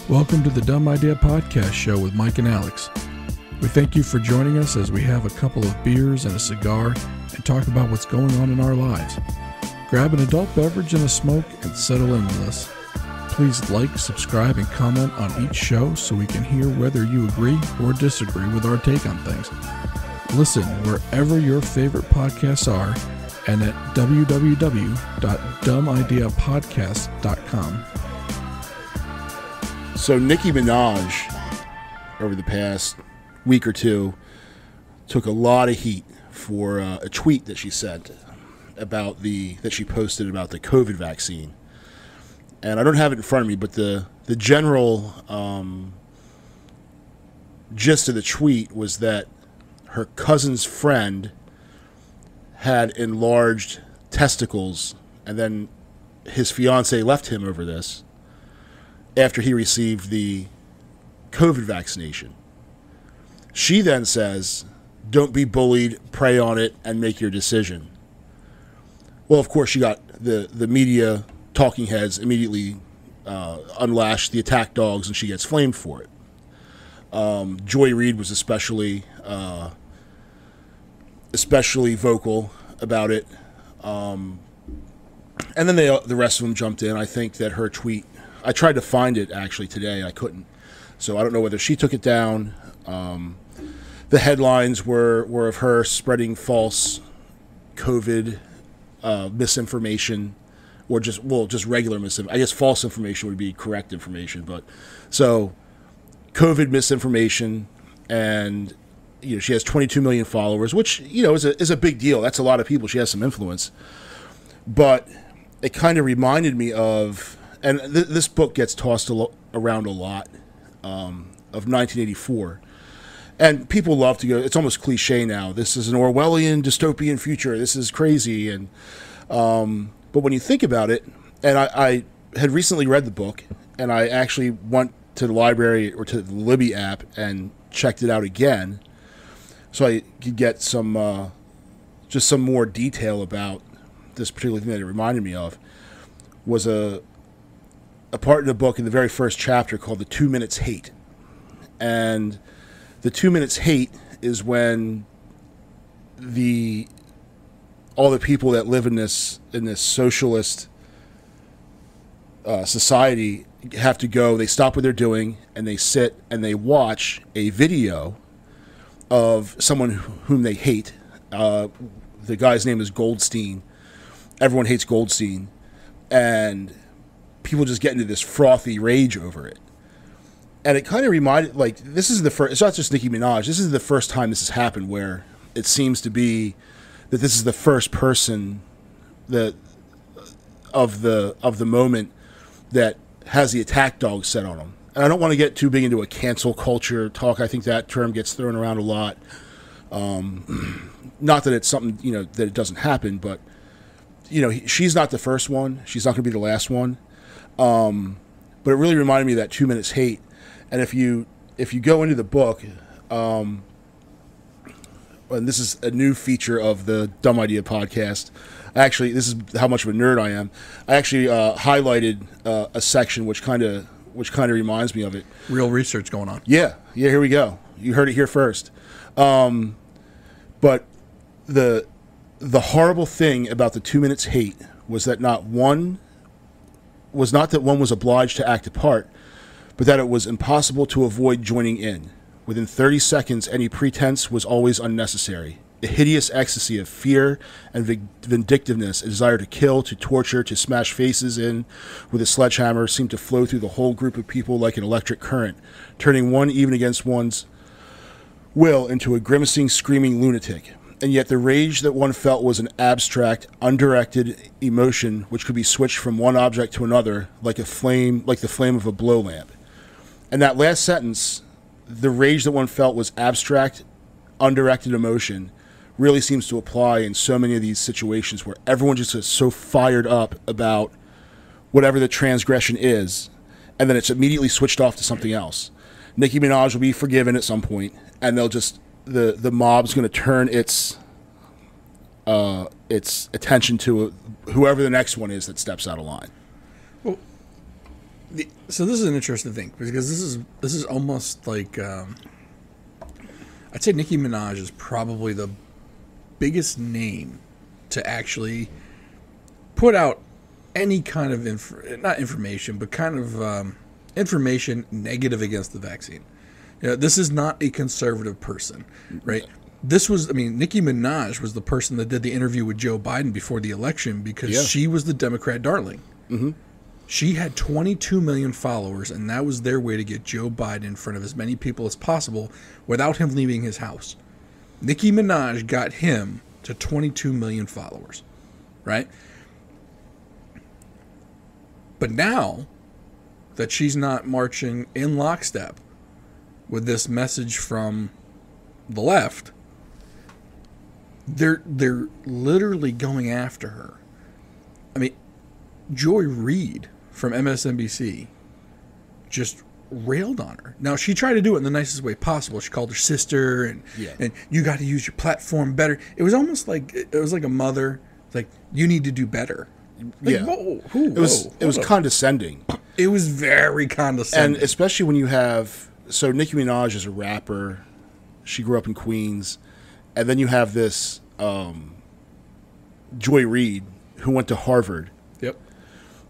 Welcome to the Dumb Idea Podcast Show with Mike and Alex. We thank you for joining us as we have a couple of beers and a cigar and talk about what's going on in our lives. Grab an adult beverage and a smoke and settle in with us. Please like, subscribe, and comment on each show so we can hear whether you agree or disagree with our take on things. Listen wherever your favorite podcasts are and at www.dumbideapodcast.com. So Nicki Minaj, over the past week or two, took a lot of heat for a tweet that she sent about that she posted about the COVID vaccine. And I don't have it in front of me, but the general gist of the tweet was that her cousin's friend had enlarged testicles, and then his fiance left him over this after he received the COVID vaccination. She then says, "Don't be bullied, pray on it, and make your decision." Well, of course, she got the media talking heads immediately unlash the attack dogs, and she gets flamed for it. Joy Reid was especially vocal about it, and then the rest of them jumped in. I think that her tweet, I tried to find it actually today, I couldn't. So I don't know whether she took it down. The headlines were of her spreading false COVID misinformation, or just regular misinformation. I guess false information would be correct information, but so COVID misinformation, and she has 22 million followers, which is a big deal. That's a lot of people. She has some influence, but it kind of reminded me of, and this book gets tossed around a lot, of 1984. And people love to go, it's almost cliche now, this is an Orwellian dystopian future, this is crazy. And but when you think about it, and I had recently read the book, and I actually went to the library or to the Libby app and checked it out again, so I could get some just some more detail about this particular thing that it reminded me of. Was a part in the book in the very first chapter called the 2 minutes hate. And the 2 minutes hate is when all the people that live in this socialist society have to go, they stop what they're doing, and they sit and they watch a video of someone whom they hate. The guy's name is Goldstein. Everyone hates Goldstein. And people just get into this frothy rage over it. And it kind of reminded, this is the first, it's not just Nicki Minaj, this is the first time this has happened where it seems to be that this is the first person of the moment that has the attack dog set on them. And I don't want to get too big into a cancel culture talk. I think that term gets thrown around a lot. Not that it's something, that it doesn't happen, but, she's not the first one. She's not going to be the last one. But it really reminded me of that 2 minutes hate. And if you go into the book, and this is a new feature of the Dumb Idea podcast. Actually, this is how much of a nerd I am. I actually highlighted a section which kind of reminds me of it. Real research going on. Yeah. Here we go. You heard it here first. But the horrible thing about the 2 minutes hate was that one was obliged to act a part, but that it was impossible to avoid joining in. Within 30 seconds, any pretense was always unnecessary. A hideous ecstasy of fear and vindictiveness, a desire to kill, to torture, to smash faces in with a sledgehammer seemed to flow through the whole group of people like an electric current, turning one even against one's will into a grimacing, screaming lunatic. And yet the rage that one felt was an abstract, undirected emotion which could be switched from one object to another like the flame of a blow lamp. And that last sentence, the rage that one felt was abstract, undirected emotion, really seems to apply in so many of these situations where everyone just is so fired up about whatever the transgression is, and then it's immediately switched off to something else. Nicki Minaj will be forgiven at some point, and they'll just the mob's going to turn its attention to whoever the next one is that steps out of line. Well, So this is an interesting thing because this is almost like I'd say Nicki Minaj is probably the biggest name to actually put out any kind of not information, but kind of information negative against the vaccine. This is not a conservative person, right? Nicki Minaj was the person that did the interview with Joe Biden before the election because she was the Democrat darling. Mm-hmm. She had 22 million followers, and that was their way to get Joe Biden in front of as many people as possible without him leaving his house. Nicki Minaj got him to 22 million followers, right? But now that she's not marching in lockstep with this message from the left, they're literally going after her. I mean, Joy Reid from MSNBC just railed on her. Now, she tried to do it in the nicest way possible. She called her sister, and you got to use your platform better. It was almost like a mother. It's like, you need to do better. Like, It was condescending. It was very condescending. And especially when you have... So Nicki Minaj is a rapper. She grew up in Queens. And then you have this Joy Reid, who went to Harvard. Yep.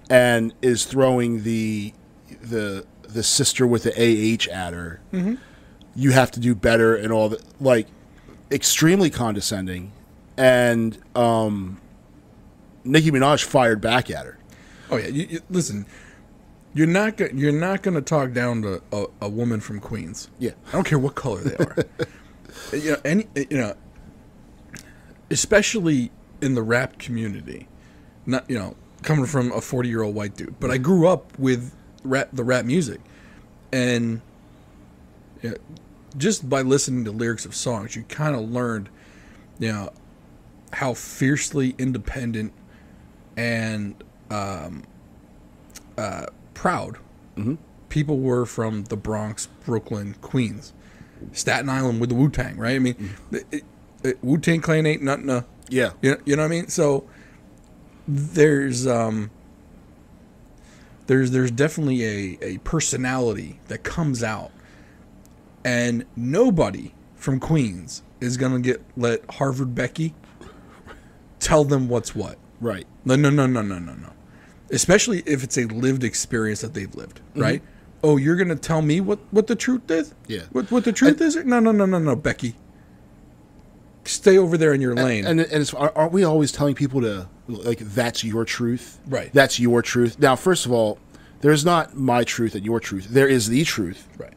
And is throwing the sister with the AH at her. Mm-hmm. You have to do better and all that. Like, extremely condescending. And Nicki Minaj fired back at her. Oh yeah, listen. You're not going to talk down to a woman from Queens. Yeah, I don't care what color they are. Especially in the rap community. Not coming from a 40-year-old white dude, but I grew up with the rap music, and just by listening to lyrics of songs, you kind of learned, how fiercely independent and proud people were from the Bronx, Brooklyn, Queens, Staten Island with the Wu-Tang, right? I mean, Wu-Tang Clan ain't nothing. You know what I mean? So there's definitely a personality that comes out, and nobody from Queens is gonna let Harvard Becky tell them what's what. Right. No. Especially if it's a lived experience that they've lived, right? Mm-hmm. Oh, you're going to tell me what the truth is? Yeah. What the truth is? No, Becky. Stay over there in your lane. And aren't we always telling people to, like, that's your truth? Right. That's your truth. Now, first of all, there's not my truth and your truth. There is the truth. Right.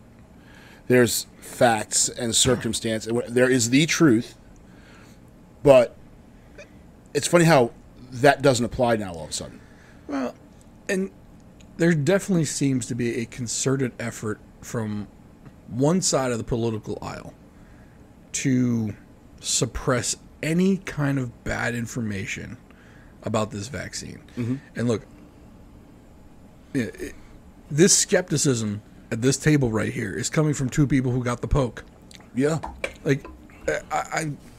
There's facts and circumstance. There is the truth. But it's funny how that doesn't apply now all of a sudden. Well, and there definitely seems to be a concerted effort from one side of the political aisle to suppress any kind of bad information about this vaccine. Mm-hmm. And look, this skepticism at this table right here is coming from two people who got the poke. Yeah. Like,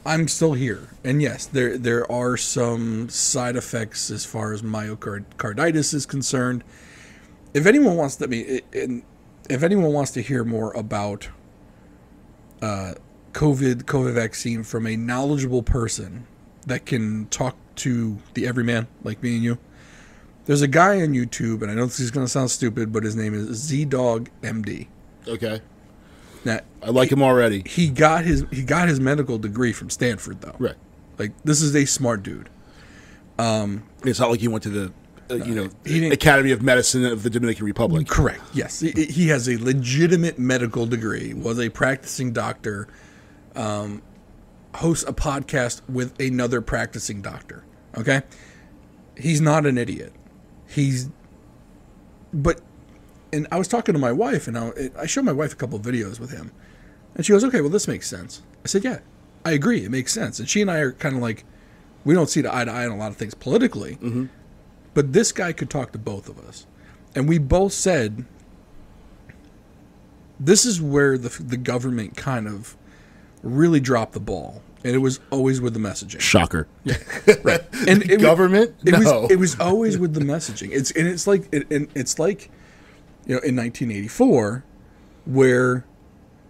I'm still here, and yes, there are some side effects as far as myocarditis is concerned. If anyone wants to hear more about COVID vaccine from a knowledgeable person that can talk to the everyman like me and you, there's a guy on YouTube, and I know this is going to sound stupid, but his name is ZDoggMD. Okay. Now, I like him already. He got his medical degree from Stanford, though. Right. Like, this is a smart dude. It's not like he went to the Academy of Medicine of the Dominican Republic. Correct. Yes, he has a legitimate medical degree. Was a practicing doctor. Hosts a podcast with another practicing doctor. Okay, he's not an idiot. And I was talking to my wife, and I showed my wife a couple of videos with him. And she goes, okay, well, this makes sense. I said, yeah, I agree. It makes sense. And she and I are kind of like, we don't see eye to eye on a lot of things politically. Mm-hmm. But this guy could talk to both of us. And we both said, this is where the government kind of really dropped the ball. And it was always with the messaging. Shocker. Yeah, right. And government? It was always with the messaging. It's like in 1984, where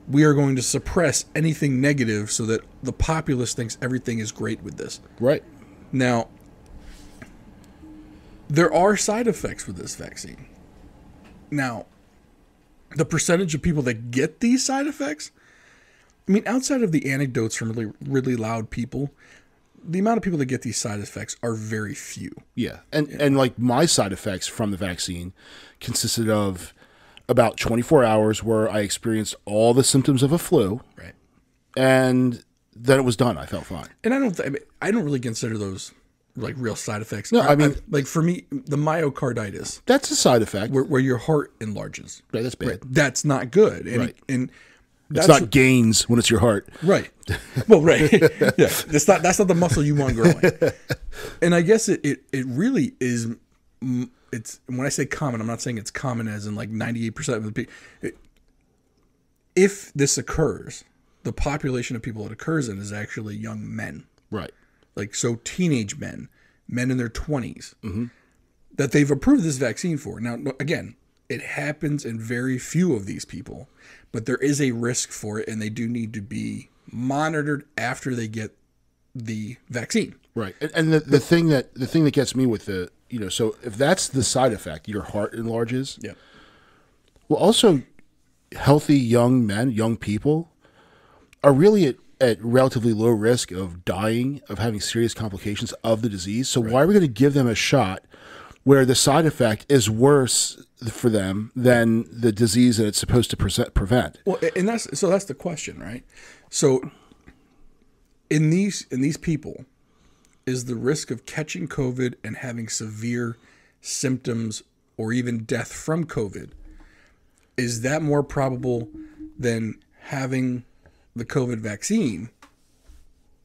we are going to suppress anything negative so that the populace thinks everything is great with this. Right. Now, there are side effects with this vaccine. Now, the percentage of people that get these side effects, I mean, outside of the anecdotes from really, really loud people, the amount of people that get these side effects are very few. Yeah. And like my side effects from the vaccine consisted of about 24 hours where I experienced all the symptoms of a flu. Right. And then it was done. I felt fine. And I don't really consider those like real side effects. No, I mean, like for me, the myocarditis. That's a side effect. Where your heart enlarges. Right, that's bad. Right. That's not good. And, right. And it's not gains when it's your heart. Right. Well, right. Yeah. That's not the muscle you want growing. And I guess it really is. It's when I say common, I'm not saying it's common as in like 98% of the people. If this occurs, the population of people it occurs in is actually young men. Right. Like, so teenage men in their 20s, that they've approved this vaccine for. Now, again, it happens in very few of these people, but there is a risk for it, and they do need to be monitored after they get the vaccine. Right. And the thing that gets me with the, so if that's the side effect, your heart enlarges. Yeah. Well, also, healthy young men, young people, are really at relatively low risk of dying, of having serious complications of the disease. So why are we going to give them a shot where the side effect is worse for them than the disease that it's supposed to prevent? Well, and that's the question, right? So in these people, is the risk of catching COVID and having severe symptoms or even death from COVID, is that more probable than having the COVID vaccine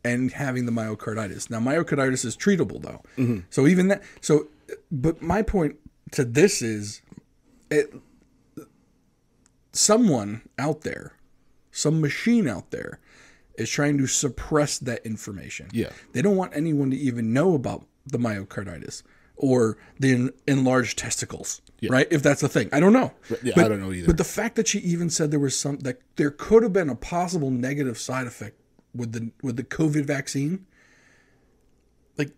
and having the myocarditis? Now, myocarditis is treatable, though. Mm-hmm. So even that. So, but my point to this is, someone out there, some machine out there, is trying to suppress that information. Yeah, they don't want anyone to even know about the myocarditis or the enlarged testicles. Yeah. Right? If that's a thing. I don't know. Yeah, I don't know either. But the fact that she even said that there could have been a possible negative side effect with the COVID vaccine, like,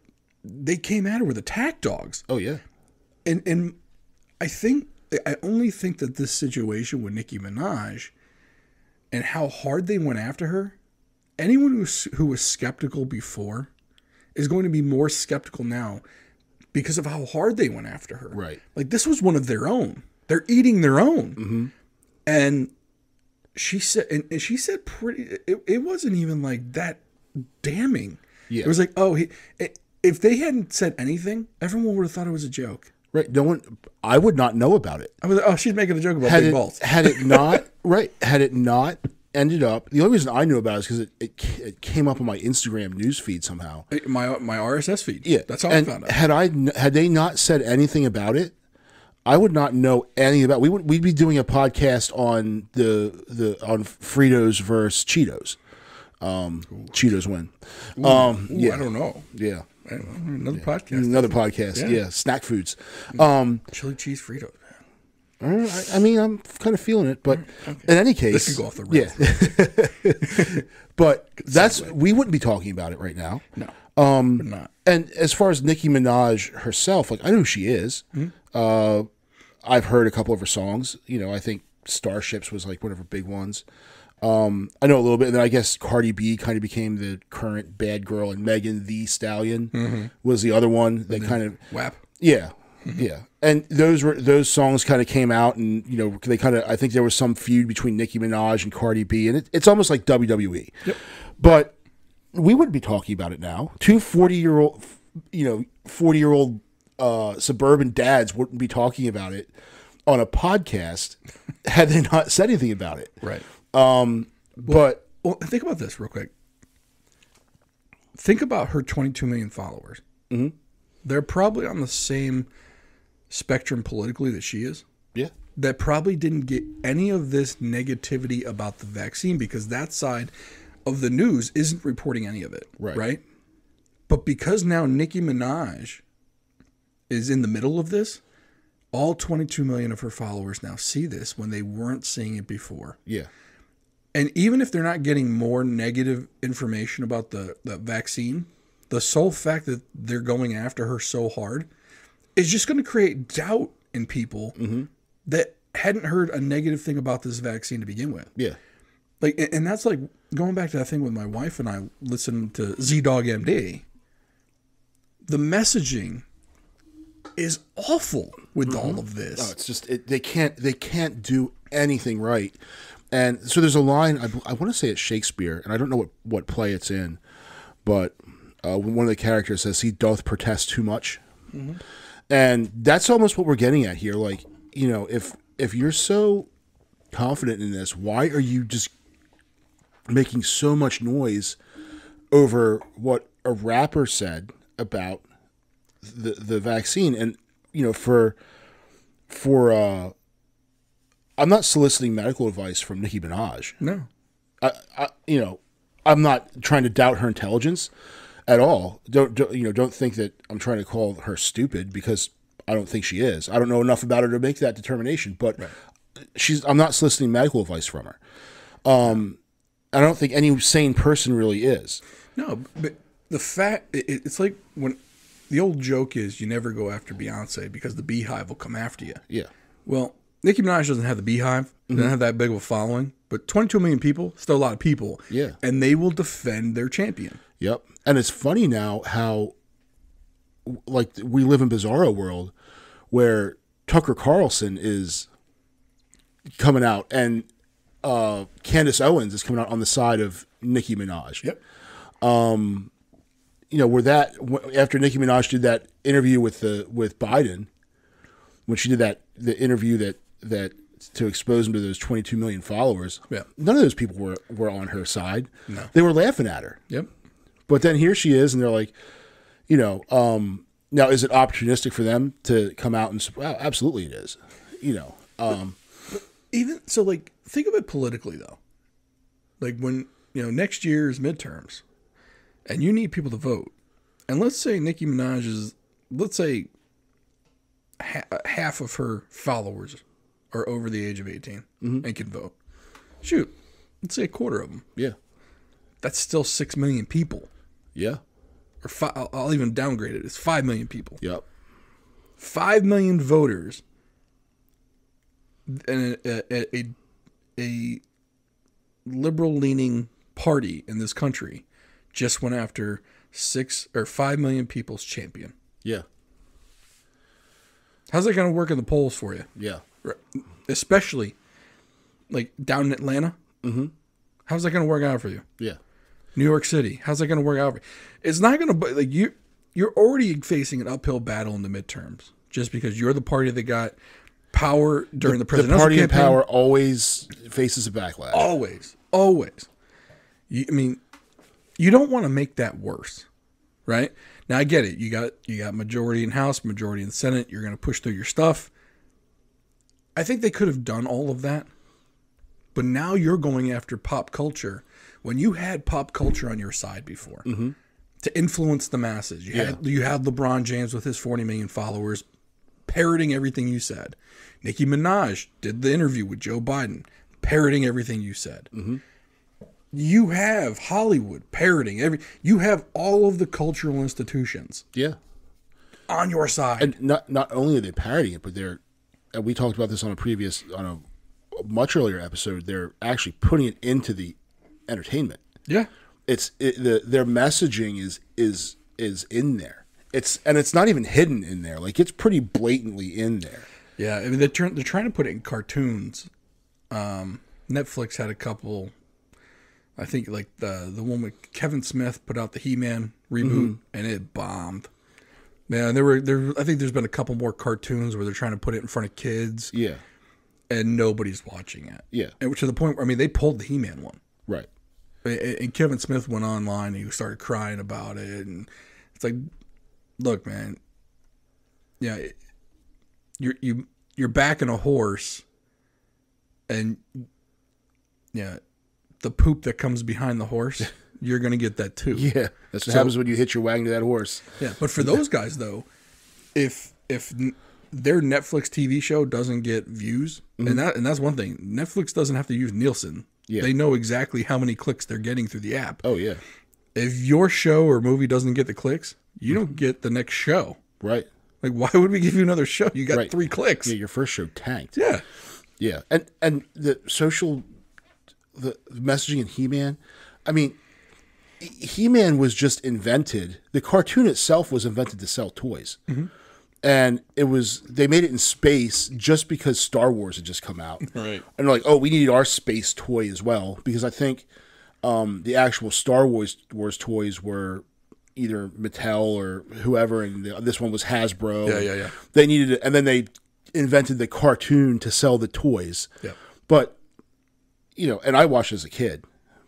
they came at her with attack dogs. Oh yeah. And I only think that this situation with Nicki Minaj and how hard they went after her, anyone who was skeptical before is going to be more skeptical now, because of how hard they went after her. Right. Like, this was one of their own. They're eating their own. Mm-hmm. And she said it wasn't even like that damning. Yeah. It was like, if they hadn't said anything, everyone would have thought it was a joke. Right. I would not know about it. I was like, she's making a joke about big balls. Had it not, right. Had it not ended up, the only reason I knew about it is because it came up on my Instagram news feed somehow. My RSS feed. Yeah, that's how I found out. Had they not said anything about it, I would not know anything about it. We'd be doing a podcast on on Fritos versus Cheetos. Cheetos win. Yeah, I don't know. Yeah, another podcast. Another podcast. Yeah, snack foods. Chili cheese Fritos. I mean, I'm kind of feeling it, but in any case, this could go off the rails. Yeah. But we wouldn't be talking about it right now. No, we're not. And as far as Nicki Minaj herself, like, I know who she is. Mm-hmm. I've heard a couple of her songs. I think Starships was like one of her big ones. I know a little bit, and then I guess Cardi B kind of became the current bad girl, and Megan Thee Stallion was the other one that kind of WAP. Yeah. Yeah, and those songs kind of came out, and they kind of, I think there was some feud between Nicki Minaj and Cardi B, and it's almost like WWE. Yep. But we wouldn't be talking about it now. Two 40-year-old suburban dads wouldn't be talking about it on a podcast had they not said anything about it. Right. But think about this real quick. Think about her 22 million followers. Mm-hmm. They're probably on the same spectrum politically that she is. Yeah. That probably didn't get any of this negativity about the vaccine, because that side of the news isn't reporting any of it. Right? But because now Nicki Minaj is in the middle of this, All 22 million of her followers now see this when they weren't seeing it before. Yeah. And even if they're not getting more negative information about the vaccine, the sole fact that they're going after her so hard is just going to create doubt in people that hadn't heard a negative thing about this vaccine to begin with. Yeah. Like, and that's like going back to that thing with my wife and I listening to Z-Dog MD. The messaging is awful with all of this. Oh, it's just they can't do anything right. And so there's a line, I want to say it's Shakespeare, and I don't know what play it's in, but one of the characters says he doth protest too much. And that's almost what we're getting at here. Like, you know, if you're so confident in this, why are you just making so much noise over what a rapper said about the vaccine? And, you know, for I'm not soliciting medical advice from Nicki Minaj. No. You know, I'm not trying to doubt her intelligence at all. Don't think that I'm trying to call her stupid, because I don't think she is. I don't know enough about her to make that determination, but I'm not soliciting medical advice from her. I don't think any sane person really is. No, but the fact, it's like when the old joke is you never go after Beyonce because the Beehive will come after you. Yeah. Well, Nicki Minaj doesn't have the Beehive, doesn't have that big of a following, but 22 million people, still a lot of people. Yeah. And they will defend their champion. Yep. And it's funny now how, like, we live in bizarro world where Tucker Carlson is coming out and Candace Owens is coming out on the side of Nicki Minaj. Yep. You know, after Nicki Minaj did that interview with Biden, when she did the interview that to expose him to those 22 million followers, none of those people were on her side. No. They were laughing at her. Yep. But then here she is, and they're like, you know, now is it opportunistic for them to come out and well, absolutely it is. You know, But even so, like, think of it politically though. Like when, you know, next year is midterms, and you need people to vote, and let's say Nicki Minaj is, let's say, half of her followers are over the age of 18 and can vote. Shoot, let's say a quarter of them. Yeah. That's still 6 million people. Yeah. Or I'll even downgrade it. It's 5 million people. Yep. 5 million voters, and a liberal-leaning party in this country just went after 5 million people's champion. Yeah. How's that going to work in the polls for you? Yeah. Especially, like, down in Atlanta. How's that going to work out for you? Yeah. New York City. How's that going to work out for you? It's not going to, like, you're already facing an uphill battle in the midterms just because you're the party that got power during the presidential campaign. The party campaign. in power always faces a backlash. Always. I mean, you don't want to make that worse, right? Now I get it. You got majority in House, majority in Senate. You're going to push through your stuff. I think they could have done all of that, but now you're going after pop culture when you had pop culture on your side before to influence the masses. You had LeBron James with his 40 million followers parroting everything you said. Nicki Minaj did the interview with Joe Biden, parroting everything you said. You have Hollywood parroting you have all of the cultural institutions on your side. And not only are they parroting it, but and we talked about this on a much earlier episode, they're actually putting it into the entertainment. Yeah. Their messaging is in there. It's not even hidden in there. Like, it's pretty blatantly in there. Yeah, I mean they're trying to put it in cartoons. Netflix had a couple. I think like the one with Kevin Smith put out the He-Man reboot and it bombed. Man, I think there's been a couple more cartoons where they're trying to put it in front of kids. Yeah. And nobody's watching it. Yeah. And to the point where, I mean, they pulled the He-Man one. Right. And Kevin Smith went online and he started crying about it, and it's like, look, man, yeah, you're backing a horse, and yeah, the poop that comes behind the horse, you're gonna get that too. Yeah, that's what happens when you hitch your wagon to that horse. Yeah, but for those guys though, if their Netflix TV show doesn't get views, and that's one thing. Netflix doesn't have to use Nielsen. Yeah. They know exactly how many clicks they're getting through the app. Oh yeah. If your show or movie doesn't get the clicks, you don't get the next show. Right. Like, why would we give you another show? You got 3 clicks. Yeah, your first show tanked. Yeah. Yeah. And the messaging in He-Man, I mean, He-Man was just invented. The cartoon itself was invented to sell toys. Mm-hmm. And they made it in space just because Star Wars had just come out. Right. And they're like, oh, we need our space toy as well. Because I think the actual Star Wars toys were either Mattel or whoever, and this one was Hasbro. Yeah. They needed it, and then they invented the cartoon to sell the toys. Yeah. But, and I watched as a kid,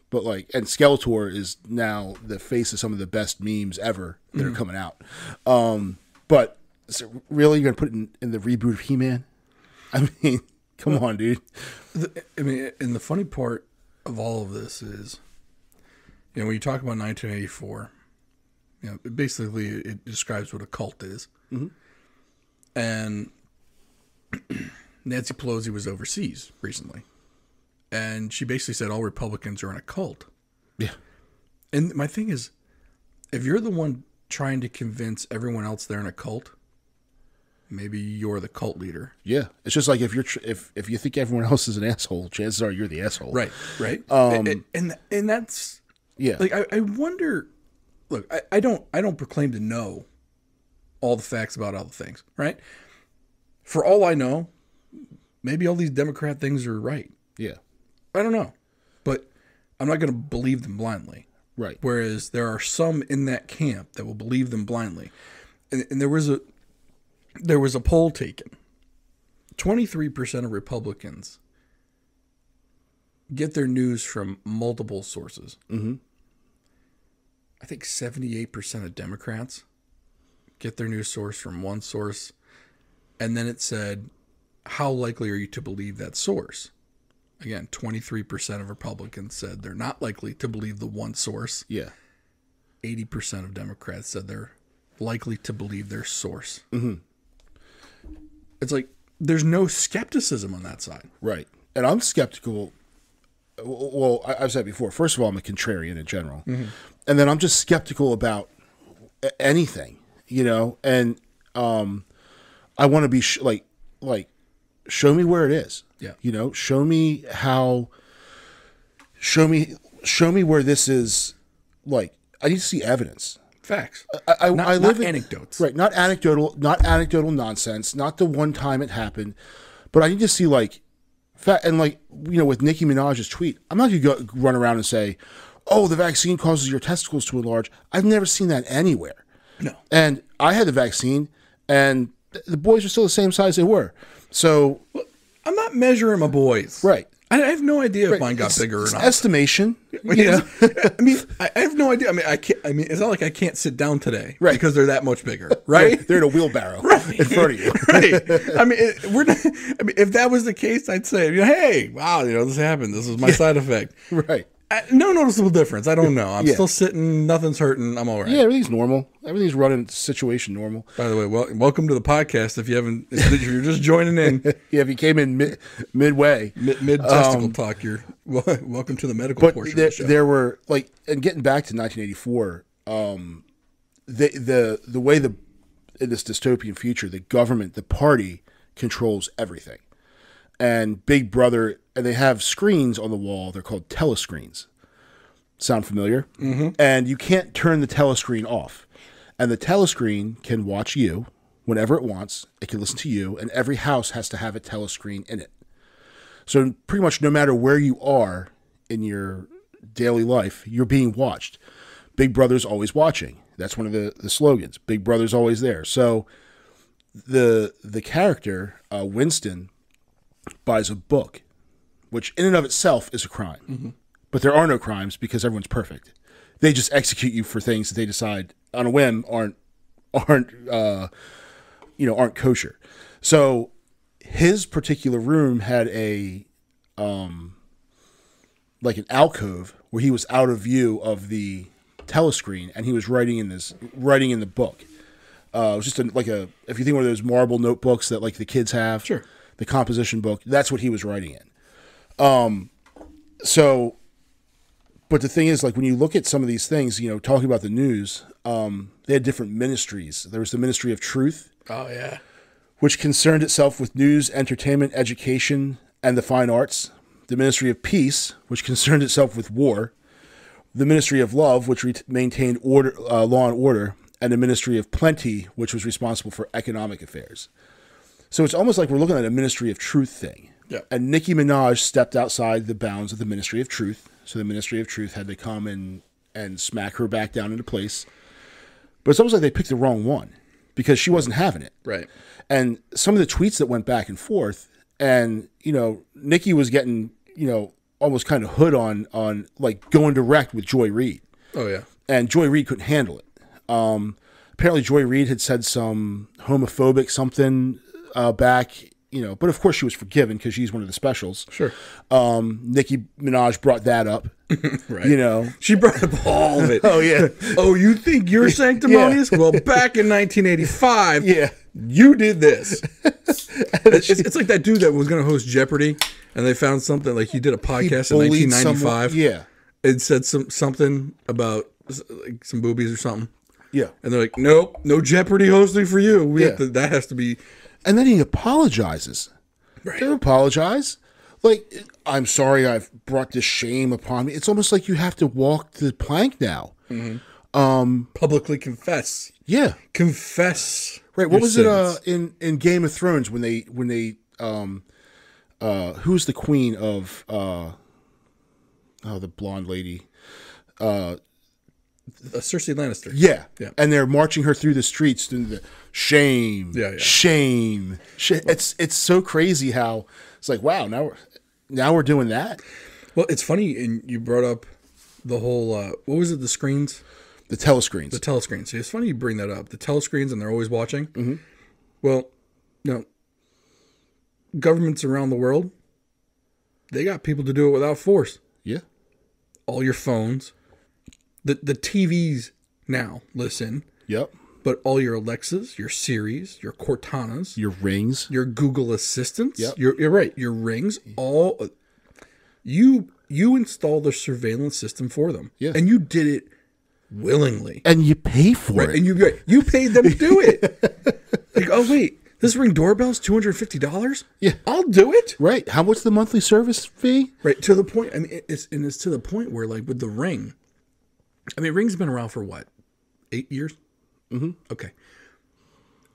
but and Skeletor is now the face of some of the best memes ever that are coming out. But so really, you're going to put it in the reboot of He-Man? I mean, come on, dude. And the funny part of all of this is, when you talk about 1984, basically it describes what a cult is. Mm-hmm. And Nancy Pelosi was overseas recently, and she basically said all Republicans are in a cult. Yeah. And my thing is, if you're the one trying to convince everyone else they're in a cult, maybe you're the cult leader. Yeah, it's just like if you think everyone else is an asshole, chances are you're the asshole. Right. And that's yeah. I wonder. Look, I don't proclaim to know all the facts about all the things. Right. For all I know, maybe all these Democrat things are right. Yeah. I don't know, but I'm not going to believe them blindly. Right. Whereas there are some in that camp that will believe them blindly, and there was a poll taken. 23% of Republicans get their news from multiple sources. Mm-hmm. I think 78% of Democrats get their news source from one source. And then it said, how likely are you to believe that source? Again, 23% of Republicans said they're not likely to believe the one source. Yeah. 80% of Democrats said they're likely to believe their source. Mm-hmm. It's like there's no skepticism on that side. Right. And I'm skeptical. Well, I've said before, first of all, I'm a contrarian in general. Mm-hmm. And then I'm just skeptical about anything, and I want to be show me where it is. Yeah. Show me where this is. I need to see evidence. Facts. I live not in anecdotes. Right. Not anecdotal nonsense. Not the one time it happened, but I need to see and with Nicki Minaj's tweet, I'm not going to run around and say, oh, the vaccine causes your testicles to enlarge. I've never seen that anywhere. No. And I had the vaccine, and the boys are still the same size they were. So I'm not measuring my boys. Right. I have no idea if mine got bigger or not. Estimation. I have no idea. It's not like I can't sit down today, right? Because they're that much bigger, right? They're in a wheelbarrow in front of you, right? If that was the case, I'd say, hey, wow, this happened. This was my side effect, right? No noticeable difference. I don't know. I'm still sitting. Nothing's hurting. I'm all right. Yeah, everything's normal. Everything's running situation normal. By the way, welcome to the podcast. If you're just joining in, if you came in midway, mid testicle talk, you're welcome to the medical portion of the show. There were and getting back to 1984, the way in this dystopian future, the government, the party controls everything. And Big Brother, and they have screens on the wall. They're called telescreens. Sound familiar? Mm-hmm. And you can't turn the telescreen off. And the telescreen can watch you whenever it wants. It can listen to you. And every house has to have a telescreen in it. So pretty much no matter where you are in your daily life, you're being watched. Big Brother's always watching. That's one of the slogans. Big Brother's always there. So the character, Winston, buys a book, which in and of itself is a crime. Mm-hmm. But there are no crimes because everyone's perfect. They just execute you for things that they decide on a whim aren't kosher. So his particular room had an alcove where he was out of view of the telescreen, and he was writing in the book. It was just like if you think one of those marble notebooks that like the kids have, Sure. the composition book, that's what he was writing in. So, but the thing is, like when you look at some of these things, talking about the news, they had different ministries. There was the Ministry of Truth. Oh, yeah. Which concerned itself with news, entertainment, education, and the fine arts. The Ministry of Peace, which concerned itself with war. The Ministry of Love, which maintained order, law and order. And the Ministry of Plenty, which was responsible for economic affairs. So it's almost like we're looking at a Ministry of Truth thing. Yeah. And Nicki Minaj stepped outside the bounds of the Ministry of Truth. So the Ministry of Truth had to come and smack her back down into place. But it's almost like they picked the wrong one because she wasn't having it. Right. And some of the tweets that went back and forth, and, Nicki was getting, almost kind of hood on like going direct with Joy Reid. Oh, yeah. And Joy Reid couldn't handle it. Apparently Joy Reid had said some homophobic something back, but of course she was forgiven because she's one of the specials. Sure. Nicki Minaj brought that up. Right. She brought up all of it. Oh, yeah. Oh, you think you're sanctimonious? Yeah. Well, back in 1985, you did this. It's like that dude that was going to host Jeopardy, and they found something, like he did a podcast in 1995. Someone, and said something about like some boobies or something. Yeah. And they're like, nope, no Jeopardy hosting for you. That has to be. And then he apologizes. Right. Don't apologize. Like, I'm sorry I've brought this shame upon me. It's almost like you have to walk the plank now. Mm-hmm. Publicly confess. Yeah. Confess. Right. What was it in Game of Thrones when they who's the queen of the blonde lady? Cersei Lannister. Yeah. And they're marching her through the streets to the shame. Shame. It's so crazy how it's like, wow, now we're doing that. Well, it's funny, and you brought up the whole what was it, the screens? The telescreens. The telescreens. So it's funny you bring that up. The telescreens, and they're always watching. Mm-hmm. Well, governments around the world, they got people to do it without force. Yeah. All your phones. The TVs now listen. Yep. But all your Alexas, your Siris, your Cortanas, your Rings, your Google Assistants, yep. You're right, your Rings, all you install the surveillance system for them. Yeah. And you did it willingly. And you pay for it. And you paid them to do it. Like, oh wait, this Ring doorbell's $250? Yeah. I'll do it. Right. How much the monthly service fee? Right. To the point, I mean, it's to the point where, like, with the Ring, I mean, Ring's been around for what? 8 years? Mm-hmm. Okay.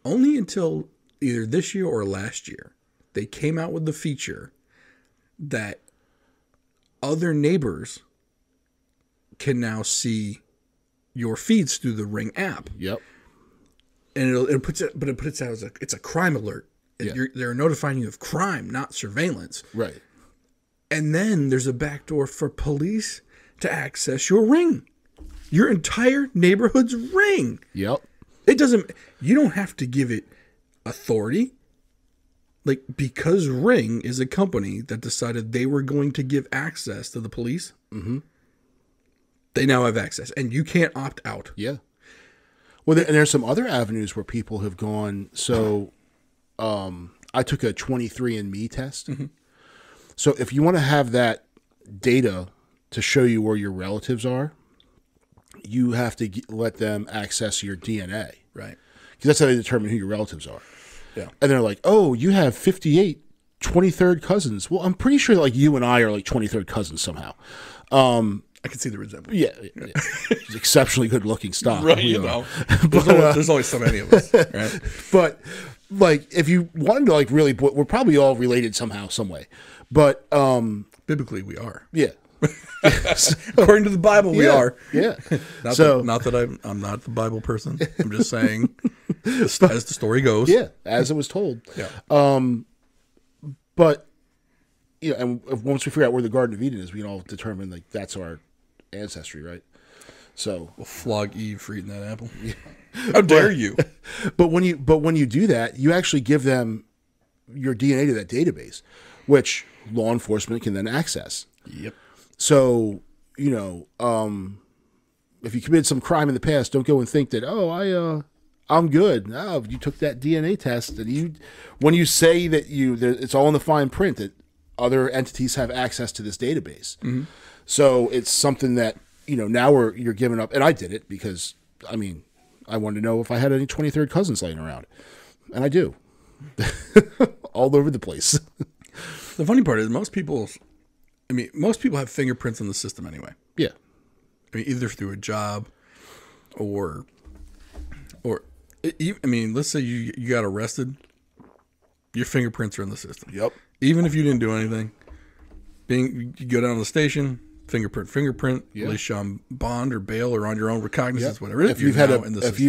Only until either this year or last year, they came out with the feature that other neighbors can now see your feeds through the Ring app. Yep. And it puts it out as it's a crime alert. Yeah. They're notifying you of crime, not surveillance. Right. And then there's a backdoor for police to access your Ring. Your entire neighborhood's Ring. Yep. You don't have to give it authority. Like, because Ring is a company that decided they were going to give access to the police, mm-hmm. They now have access. And you can't opt out. Yeah. Well, and there's some other avenues where people have gone. So I took a 23andMe test. Mm-hmm. So if you want to have that data to show you where your relatives are, you have to let them access your DNA. Right. Because that's how they determine who your relatives are. Yeah. And they're like, oh, you have 58 23rd cousins. Well, I'm pretty sure like you and I are like 23rd cousins somehow. I can see the resemblance. Yeah. It's exceptionally good looking stuff. Right, there's always so many of us. Right? But like if you wanted to like really, we're probably all related somehow, some way. But biblically we are. Yeah. According to the Bible, we are. Yeah. Not that I'm not the Bible person. I'm just saying, as the story goes. Yeah, as it was told. Yeah. But and once we figure out where the Garden of Eden is, we can all determine like that's our ancestry, right? So we'll flog Eve for eating that apple. Yeah. How dare you? But when you do that, you actually give them your DNA to that database, which law enforcement can then access. Yep. So, if you committed some crime in the past, don't go and think that, I'm good. No, you took that DNA test, and when you say that it's all in the fine print that other entities have access to this database. Mm-hmm. So it's something that, now you're giving up. And I did it because, I wanted to know if I had any 23rd cousins laying around. And I do. All over the place. The funny part is most people have fingerprints in the system anyway. Yeah. Either through a job or let's say you got arrested, your fingerprints are in the system. Yep. Even if you didn't do anything, you go down to the station, fingerprint, release you on bond or bail or on your own recognizance, whatever. If you've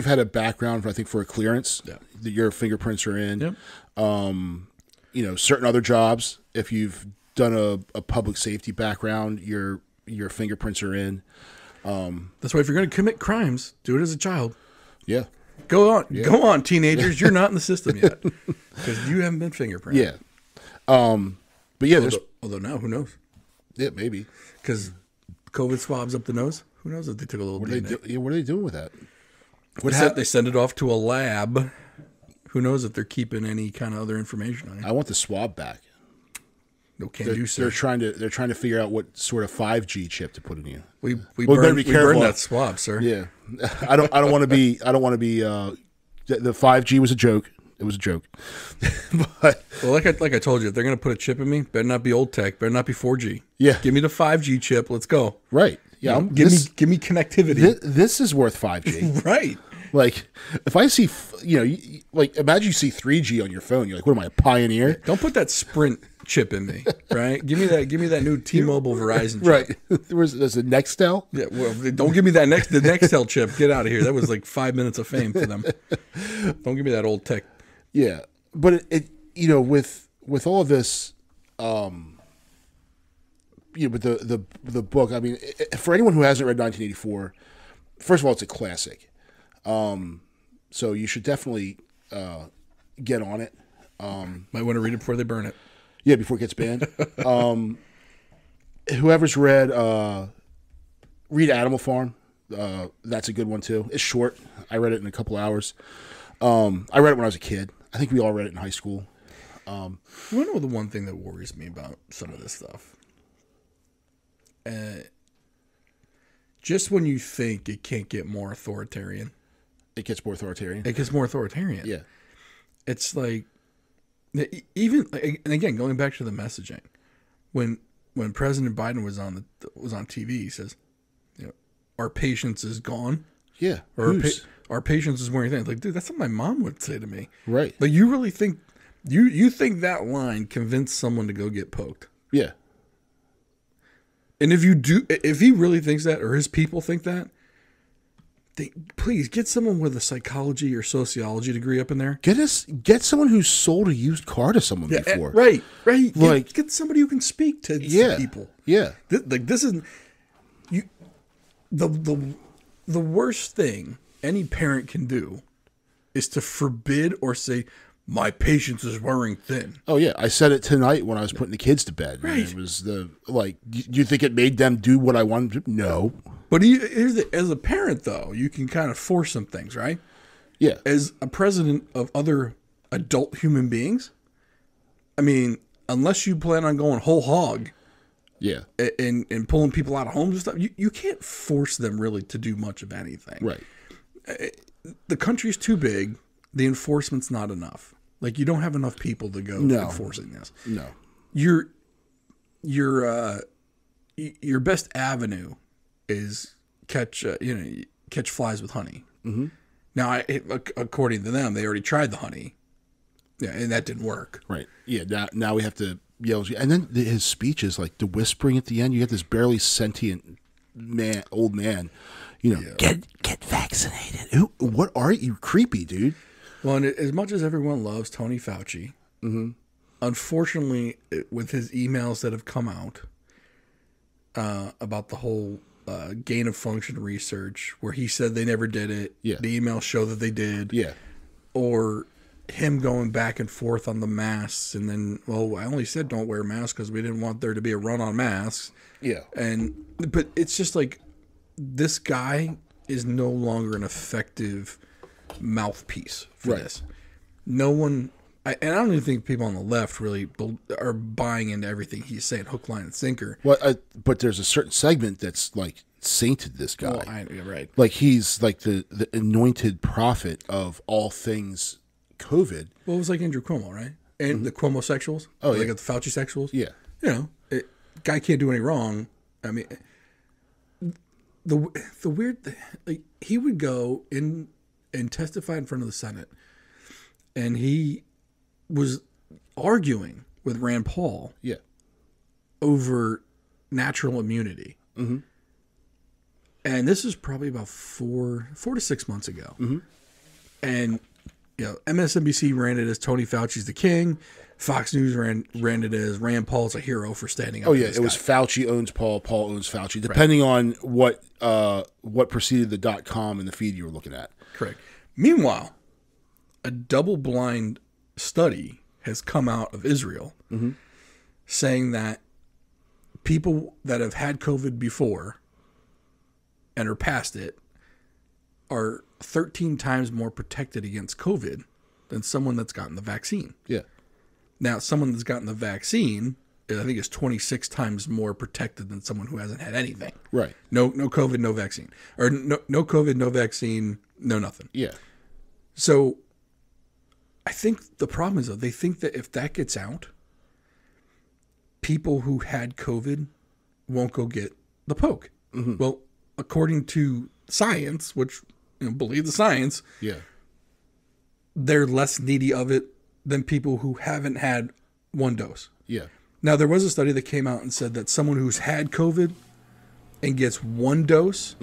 had a background, I think for a clearance, your fingerprints are in. Yep. Certain other jobs, if you've done a public safety background, your fingerprints are in. That's why if you're going to commit crimes, do it as a child. Yeah. Go on, teenagers. You're not in the system yet because you haven't been fingerprinted. Yeah. But yeah, although now, who knows? Yeah, maybe. Because COVID swabs up the nose. Who knows if they took a little DNA? What are they doing with that? They send it off to a lab. Who knows if they're keeping any kind of other information on it? I want the swab back. No, can't do so. They're trying to figure out what sort of 5G chip to put in you. We better be careful. We burn that swab, sir. Yeah, I don't want to be. The 5G was a joke. It was a joke. But like I told you, if they're going to put a chip in me, better not be old tech. Better not be 4G. Yeah, give me the 5G chip. Let's go. Right. Yeah. Give me connectivity. This is worth 5G. Right. Like if I see, imagine you see 3G on your phone. You're like, what am I, a pioneer? Don't put that Sprint chip in me, right? Give me that new T-Mobile Verizon chip. Right. There's a Nextel. Yeah, well, don't give me the Nextel chip. Get out of here. That was like 5 minutes of fame for them. Don't give me that old tech. Yeah, but it with all of this, with the book. For anyone who hasn't read 1984, first of all, it's a classic. So you should definitely get on it. Might want to read it before they burn it. Yeah, before it gets banned. Whoever's read Animal Farm, that's a good one too. It's short. I read it in a couple hours. I read it when I was a kid. I think we all read it in high school. You want to know the one thing that worries me about some of this stuff? Just when you think it can't get more authoritarian. It gets more authoritarian. Yeah. It's like, even, and again, going back to the messaging, when President Biden was on TV, he says, our patience is gone. Yeah. Or our patience is wearing thin. Like, dude, that's what my mom would say to me. Right. Like, you really think, you think that line convinced someone to go get poked? Yeah. And if he really thinks that, or his people think that, please get someone with a psychology or sociology degree up in there. Get someone who sold a used car to someone before. Right. Like, get somebody who can speak to people. Yeah. This is the worst thing any parent can do is to forbid or say, my patience is wearing thin. Oh yeah, I said it tonight when I was putting the kids to bed. Right. It was do you think it made them do what I wanted to? No. But as a parent, though, you can kind of force some things, right? Yeah. As a president of other adult human beings, unless you plan on going whole hog, yeah, and pulling people out of homes and stuff, you can't force them really to do much of anything. Right. The country's too big. The enforcement's not enough. Like, you don't have enough people to go enforcing this. No. Your best avenue is catch flies with honey. Mm-hmm. Now, according to them, they already tried the honey, and that didn't work. Right. Yeah. Now we have to yell, and then his speech is like the whispering at the end. You get this barely sentient old man. Get vaccinated. What are you? Creepy, dude. Well, and as much as everyone loves Tony Fauci, mm-hmm. Unfortunately, with his emails that have come out about the whole gain of function research, where he said they never did it, the emails show that they did, or him going back and forth on the masks, and then, I only said don't wear masks because we didn't want there to be a run on masks. Yeah, but it's just like, this guy is no longer an effective mouthpiece for Right. this. No one, and I don't even think people on the left really are buying into everything he's saying, hook, line, and sinker. Well, but there's a certain segment that's like sainted this guy. Well, right. Like he's like the anointed prophet of all things COVID. Well, it was like Andrew Cuomo, right? And the Cuomo sexuals. Oh, like yeah. the Fauci sexuals. Yeah. You know, guy can't do any wrong. I mean, the weird thing, like he would go in and testify in front of the Senate, and he was arguing with Rand Paul Yeah. over natural immunity. Mm-hmm. And this is probably about 4 to 6 months ago. Mm-hmm. And MSNBC ran it as Tony Fauci's the king. Fox News ran it as Rand Paul's a hero for standing up. Oh yeah, it was Fauci owns Paul, Paul owns Fauci, depending on what preceded the .com and the feed you were looking at. Correct. Meanwhile, a double-blind study has come out of Israel saying that people that have had COVID before and are past it are 13 times more protected against COVID than someone that's gotten the vaccine. Yeah. Now, someone that's gotten the vaccine, I think, is 26 times more protected than someone who hasn't had anything. Right. No COVID, no vaccine. Or no COVID, no vaccine, no nothing. Yeah. So I think the problem is, though, they think that if that gets out, people who had COVID won't go get the poke. Mm-hmm. Well, according to science, which, believe the science, Yeah. they're less needy of it than people who haven't had one dose. Yeah. Now, there was a study that came out and said that someone who's had COVID and gets one dose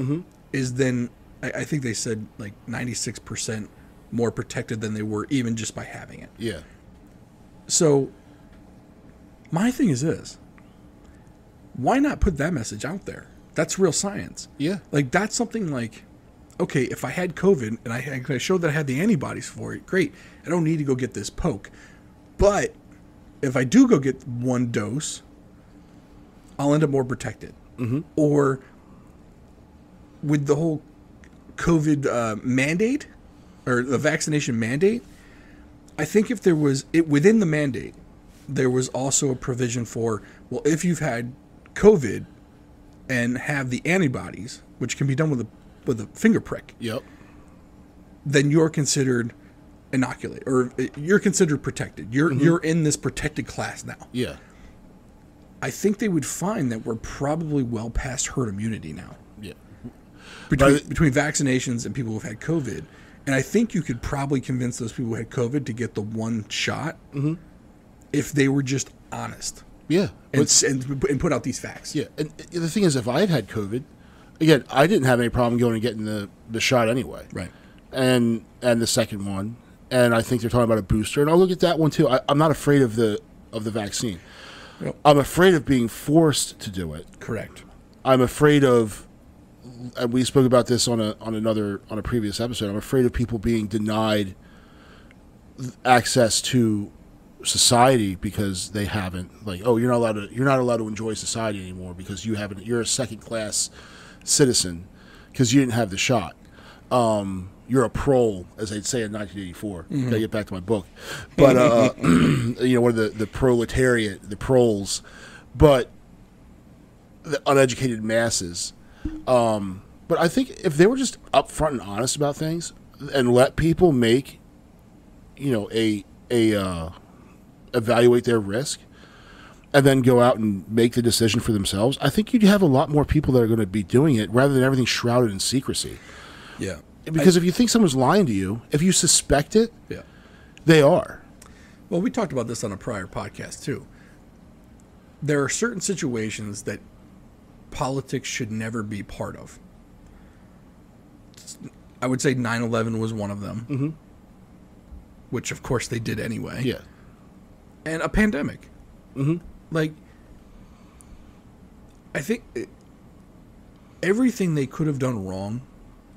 is then, I think they said like 96% more protected than they were even just by having it. Yeah. So my thing is this. Why not put that message out there? That's real science. Yeah. Like, that's something like, okay, if I had COVID and I showed that I had the antibodies for it, great. I don't need to go get this poke. But if I do go get one dose, I'll end up more protected. Mm-hmm. Or with the whole COVID mandate or the vaccination mandate, I think if there was within the mandate, there was also a provision for, well, if you've had COVID and have the antibodies, which can be done with a finger prick, Yep. then you're considered inoculated, or you're considered protected. You're in this protected class now. Yeah. I think they would find that we're probably well past herd immunity now. Yeah. Between vaccinations and people who've had COVID. And I think you could probably convince those people who had COVID to get the one shot if they were just honest. Yeah. And put out these facts. Yeah. And the thing is, if I had COVID, again, I didn't have any problem going and getting the shot anyway. Right. And the second one. And I think they're talking about a booster. And I'll look at that one too. I'm not afraid of the vaccine. Yep. I'm afraid of being forced to do it. Correct. I'm afraid of, and we spoke about this on a previous episode. I'm afraid of people being denied access to society because they haven't, like, oh, you're not allowed to enjoy society anymore because you're a second class citizen because you didn't have the shot. You're a prole, as they'd say in 1984. Gotta get back to my book, but one of the proletariat, the proles, but the uneducated masses. But I think if they were just upfront and honest about things and let people make, evaluate their risk and then go out and make the decision for themselves, I think you'd have a lot more people that are going to be doing it rather than everything shrouded in secrecy. Yeah. Because if you think someone's lying to you, if you suspect it, Yeah. they are. Well, we talked about this on a prior podcast too. There are certain situations that politics should never be part of. I would say 9/11 was one of them, which of course they did anyway. Yeah. And a pandemic. Like, I think everything they could have done wrong,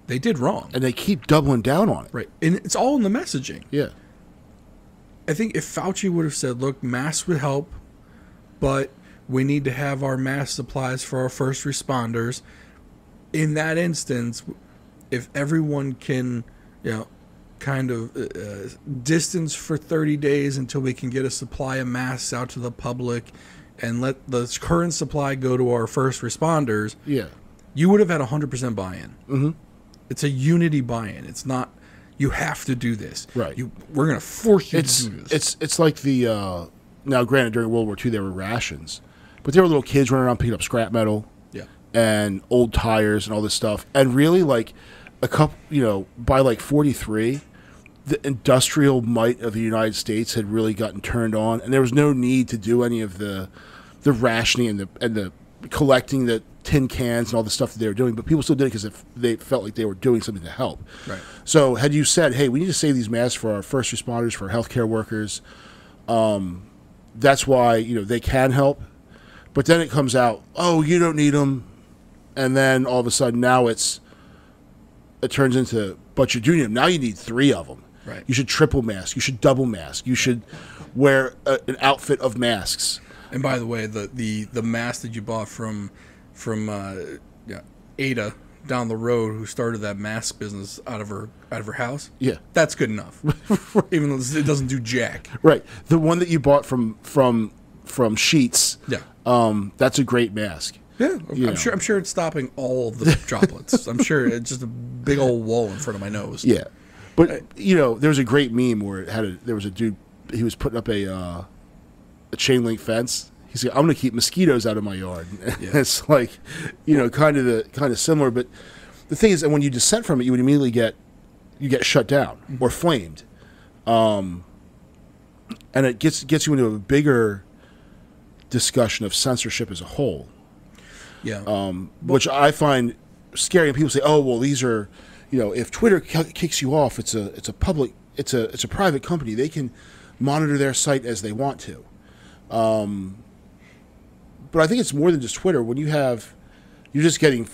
they did wrong. And they keep doubling down on it. Right. And it's all in the messaging. Yeah. I think if Fauci would have said, look, masks would help, but we need to have our mask supplies for our first responders. In that instance, if everyone can, kind of distance for 30 days until we can get a supply of masks out to the public and let the current supply go to our first responders, you would have had 100% buy-in. Mm-hmm. It's a unity buy-in. It's not, you have to do this. Right. We're going to force you to do this. It's like the, now granted, during World War II, there were rations, but there were little kids running around picking up scrap metal and old tires and all this stuff. And really, like, a couple, by like 43, the industrial might of the United States had really gotten turned on, and there was no need to do any of the rationing and the collecting the tin cans and all the stuff that they were doing. But people still did it because they felt like they were doing something to help. Right. So had you said, hey, we need to save these masks for our first responders, for our healthcare workers, that's why they can help. But then it comes out, oh, you don't need them, and then all of a sudden now it turns into, but you do need them. Now you need 3 of them. Right. You should triple mask. You should double mask. You should wear an outfit of masks. And by the way, the mask that you bought from Ada down the road, who started that mask business out of her house, that's good enough. Even though it doesn't do jack. Right. The one that you bought from Sheets. That's a great mask. Yeah, I'm sure it's stopping all of the droplets. I'm sure it's just a big old wall in front of my nose. Yeah, but there was a great meme where there was a dude, he was putting up a chain link fence. He's like, I'm going to keep mosquitoes out of my yard. It's like, kind of similar. But the thing is that when you dissent from it, you would immediately get shut down or flamed, and it gets you into a bigger discussion of censorship as a whole. Yeah. Which I find scary. And people say, "Oh, well, these are, if Twitter kicks you off, it's a private company. They can monitor their site as they want to." But I think it's more than just Twitter. When you're just getting,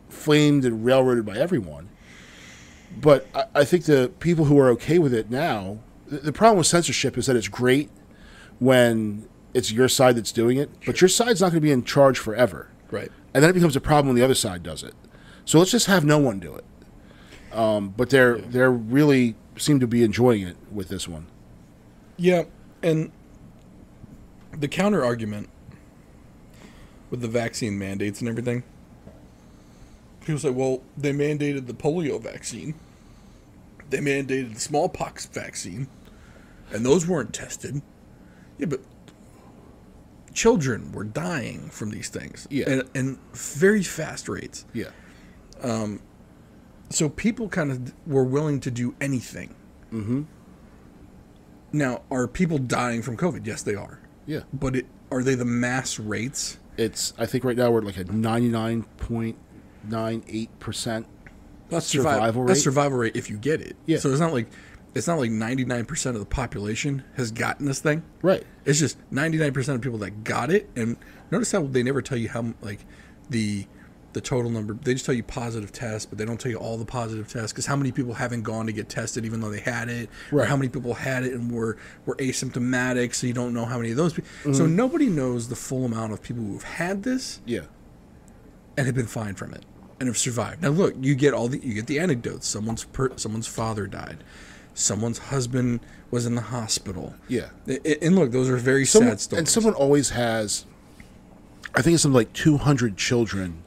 flamed and railroaded by everyone. But I think the people who are okay with it now, the problem with censorship is that it's great when it's your side that's doing it, but your side's not going to be in charge forever. Right. And then it becomes a problem when the other side does it. So let's just have no one do it. But they're really seem to be enjoying it with this one. Yeah, and the counter argument with the vaccine mandates and everything, people say, well, they mandated the polio vaccine, they mandated the smallpox vaccine, and those weren't tested. Yeah, but children were dying from these things. Yeah. And very fast rates. Yeah. So people kind of were willing to do anything. Mm-hmm. Now, are people dying from COVID? Yes, they are. Yeah. But are they the mass rates? I think right now we're like a 99.98% survival rate. That's survival rate if you get it. Yeah. So it's not like 99% of the population has gotten this thing. Right. It's just 99% of people that got it. And notice how they never tell you how, like, the total number. They just tell you positive tests, but they don't tell you all the positive tests, because how many people haven't gone to get tested even though they had it, right, or how many people had it and were asymptomatic, so you don't know how many of those people. Mm-hmm. So nobody knows the full amount of people who have had this, and have been fine from it and have survived. Now look, you get the anecdotes. Someone's father died. Someone's husband was in the hospital. Yeah. And look, those are very sad stories. And someone always has, I think it's something like 200 children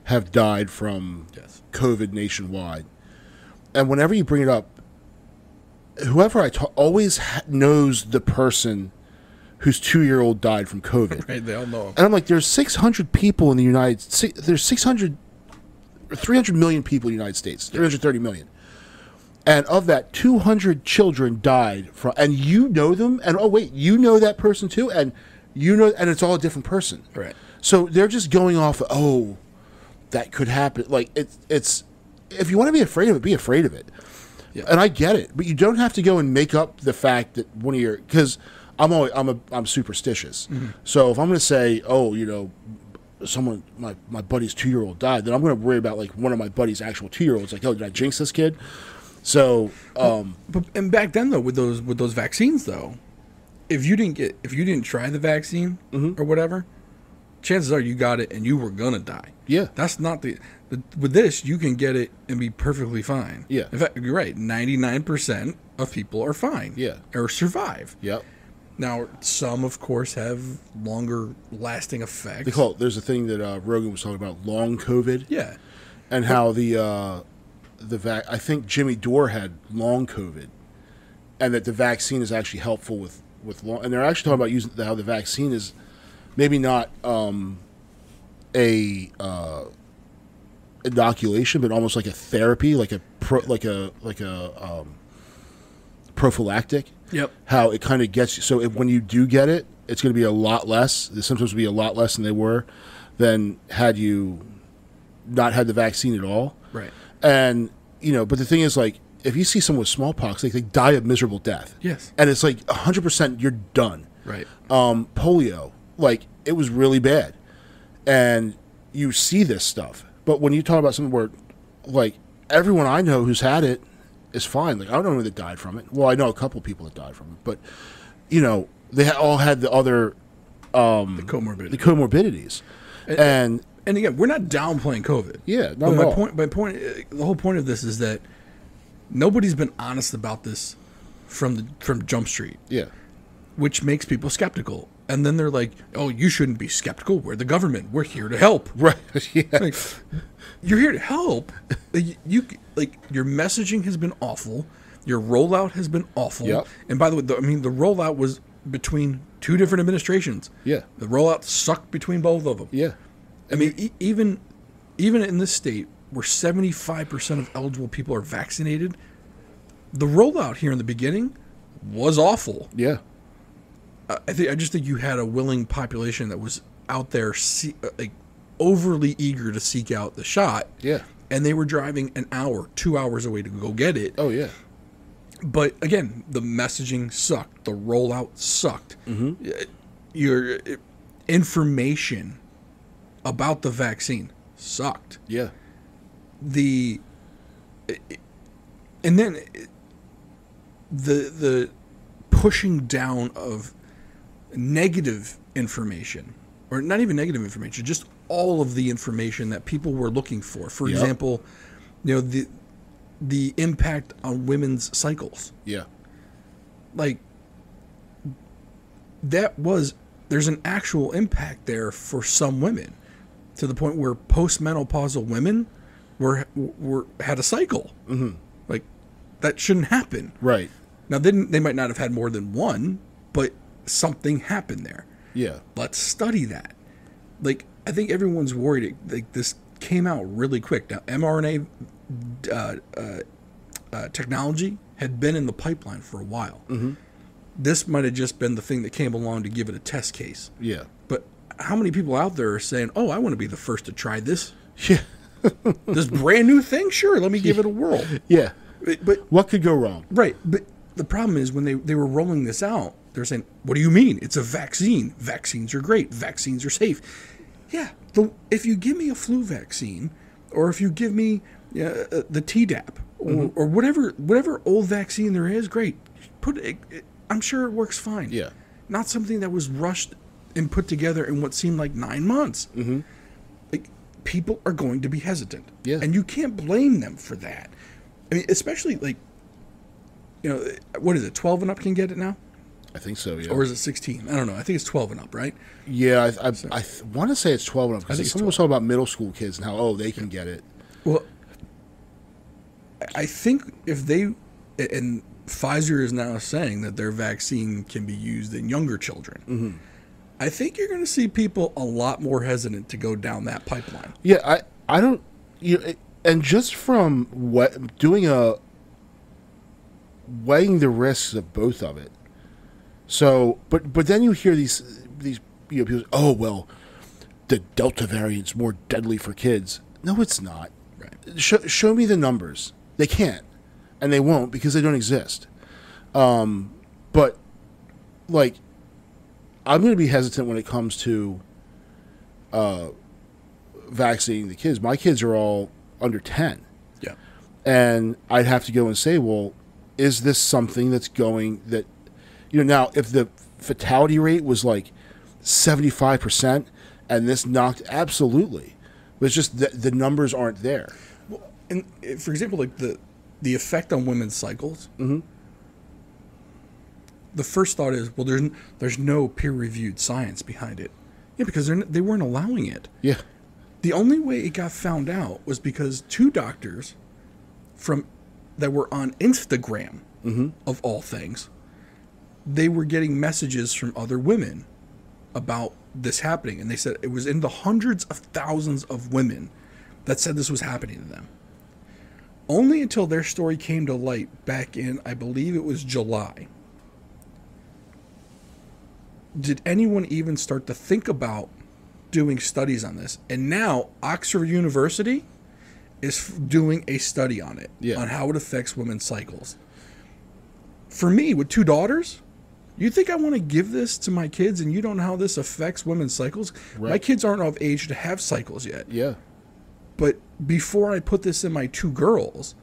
have died from COVID nationwide. And whenever you bring it up, whoever I talk always knows the person whose 2-year-old died from COVID. Right, they all know him. And I'm like, there's 600 people in the United States. There's 300 million people in the United States. 330 million. And of that, 200 children died from, and you know them, and oh wait, you know that person too, and and it's all a different person. Right. So they're just going off, that could happen. Like it's if you want to be afraid of it, be afraid of it. Yeah. And I get it, but you don't have to go and make up the fact that one of your, because I'm superstitious. Mm-hmm. So if I'm going to say, someone, my buddy's 2-year-old died, then I'm going to worry about like one of my buddy's actual 2-year-olds. Like, did I jinx this kid? So, and back then though, with those vaccines though, if you didn't try the vaccine, mm-hmm, or whatever, chances are you got it and you were gonna die. Yeah, that's not the With this, you can get it and be perfectly fine. Yeah. In fact, you're right. 99% of people are fine. Yeah. Or survive. Yep. Now, some, of course, have longer lasting effects. They call it, there's a thing that Rogan was talking about, long COVID. Yeah. And how I think Jimmy Dore had long COVID, and that the vaccine is actually helpful with long. And they're actually talking about using how the vaccine is maybe not a inoculation, but almost like a therapy, like a prophylactic. Yep. How it kind of gets you. So when you do get it, it's going to be a lot less. The symptoms will be a lot less than they were than had you not had the vaccine at all. Right. And, but the thing is, like, if you see someone with smallpox, they die a miserable death. Yes. And it's like 100% you're done. Right. Polio, like, it was really bad. And you see this stuff. But when you talk about something where, like, everyone I know who's had it is fine. Like, I don't know who that died from it. Well, I know a couple people that died from it. But, they all had the other... the comorbidities. The comorbidities. And again, we're not downplaying COVID. Yeah, not at all. The whole point of this is that nobody's been honest about this from Jump Street. Yeah. Which makes people skeptical. And then they're like, oh, you shouldn't be skeptical. We're the government. We're here to help. Right. Yeah. Like, you're here to help. Your messaging has been awful. Your rollout has been awful. Yep. And by the way, the rollout was between two different administrations. Yeah. The rollout sucked between both of them. Yeah. I mean, even in this state where 75% of eligible people are vaccinated, the rollout here in the beginning was awful. Yeah. I just think you had a willing population that was out there, overly eager to seek out the shot. Yeah. And they were driving an hour, 2 hours away to go get it. Oh, yeah. But again, the messaging sucked. The rollout sucked. Mm-hmm. Your information about the vaccine sucked. Yeah. And then the pushing down of negative information, or not even negative information, just all of the information that people were looking for. For example, the impact on women's cycles. Yeah. Like, there's an actual impact there for some women, to the point where postmenopausal women had a cycle. Mm-hmm. Like, that shouldn't happen. Right. Now, they might not have had more than one, but something happened there. Yeah. Let's study that. Like, I think everyone's worried. Like, this came out really quick. Now, mRNA technology had been in the pipeline for a while. Mm-hmm. This might have just been the thing that came along to give it a test case. Yeah. But how many people out there are saying, oh, I want to be the first to try this? Yeah. This brand new thing? Sure, let me give it a whirl. Yeah. But what could go wrong? Right. But the problem is when they were rolling this out, they're saying, what do you mean? It's a vaccine. Vaccines are great. Vaccines are safe. Yeah. If you give me a flu vaccine, or if you give me the Tdap, or whatever old vaccine there is, great. I'm sure it works fine. Yeah. Not something that was rushed and put together in what seemed like 9 months. Mm-hmm. Like, people are going to be hesitant. Yeah. And you can't blame them for that. I mean, especially, what is it, 12 and up can get it now? I think so, yeah. Or is it 16? I don't know. I think it's 12 and up, right? Yeah, I want to say it's 12 and up, because someone was talking about middle school kids and how, they can get it. Well, I think and Pfizer is now saying that their vaccine can be used in younger children. Mm-hmm. I think you're going to see people a lot more hesitant to go down that pipeline. Yeah, I don't, and just from weighing the risks of both of it. So, but then you hear these people say, oh, well, the Delta variant's more deadly for kids. No, it's not. Right. Show me the numbers. They can't, and they won't, because they don't exist. But, like, I'm going to be hesitant when it comes to vaccinating the kids. My kids are all under 10. Yeah. And I'd have to go and say, well, is this something that's going that, now if the fatality rate was like 75% and this knocked, absolutely. But it's just the numbers aren't there. Well, and for example, like the effect on women's cycles. Mm-hmm. The first thought is, well, there's no peer-reviewed science behind it. Yeah, because they weren't allowing it. Yeah. The only way it got found out was because 2 doctors that were on Instagram, of all things, they were getting messages from other women about this happening. And they said it was in the hundreds of thousands of women that said this was happening to them. Only until their story came to light back in, I believe it was July, did anyone even start to think about doing studies on this. And now Oxford University is doing a study on it, on how it affects women's cycles. For me, with 2 daughters, you think I want to give this to my kids and you don't know how this affects women's cycles? Right. My kids aren't of age to have cycles yet. Yeah. But before I put this in my 2 girls,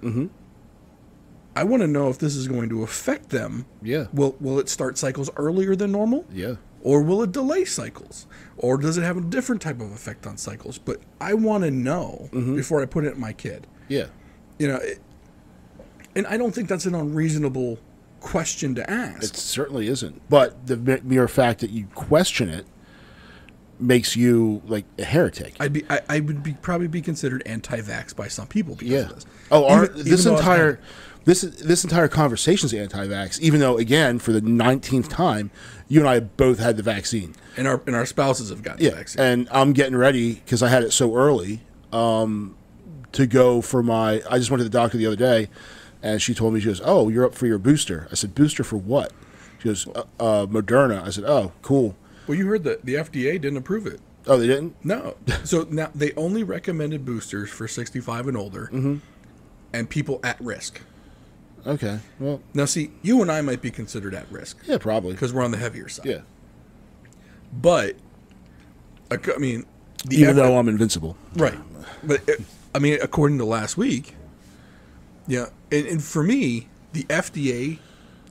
I want to know if this is going to affect them. Yeah. Will it start cycles earlier than normal? Yeah. Or will it delay cycles? Or does it have a different type of effect on cycles? But I want to know before I put it in my kid. Yeah. You know, and I don't think that's an unreasonable question to ask. It certainly isn't. But the mere fact that you question it makes you like a heretic. I would probably be considered anti-vax by some people because of this. Oh, this entire conversation is anti-vax, even though, again, for the 19th time, you and I both had the vaccine. And our spouses have gotten the vaccine. And I'm getting ready, because I had it so early, to go for my... I just went to the doctor the other day, and she told me, she goes, oh, you're up for your booster. I said, booster for what? She goes, Moderna. I said, oh, cool. Well, you heard that the FDA didn't approve it. Oh, they didn't? No. So now they only recommended boosters for 65 and older and people at risk. Okay. Well, now, see, you and I might be considered at risk. Yeah, probably. Because we're on the heavier side. Yeah. But, I mean... Even though I'm invincible. Right. But, I mean, according to last week, and for me, the FDA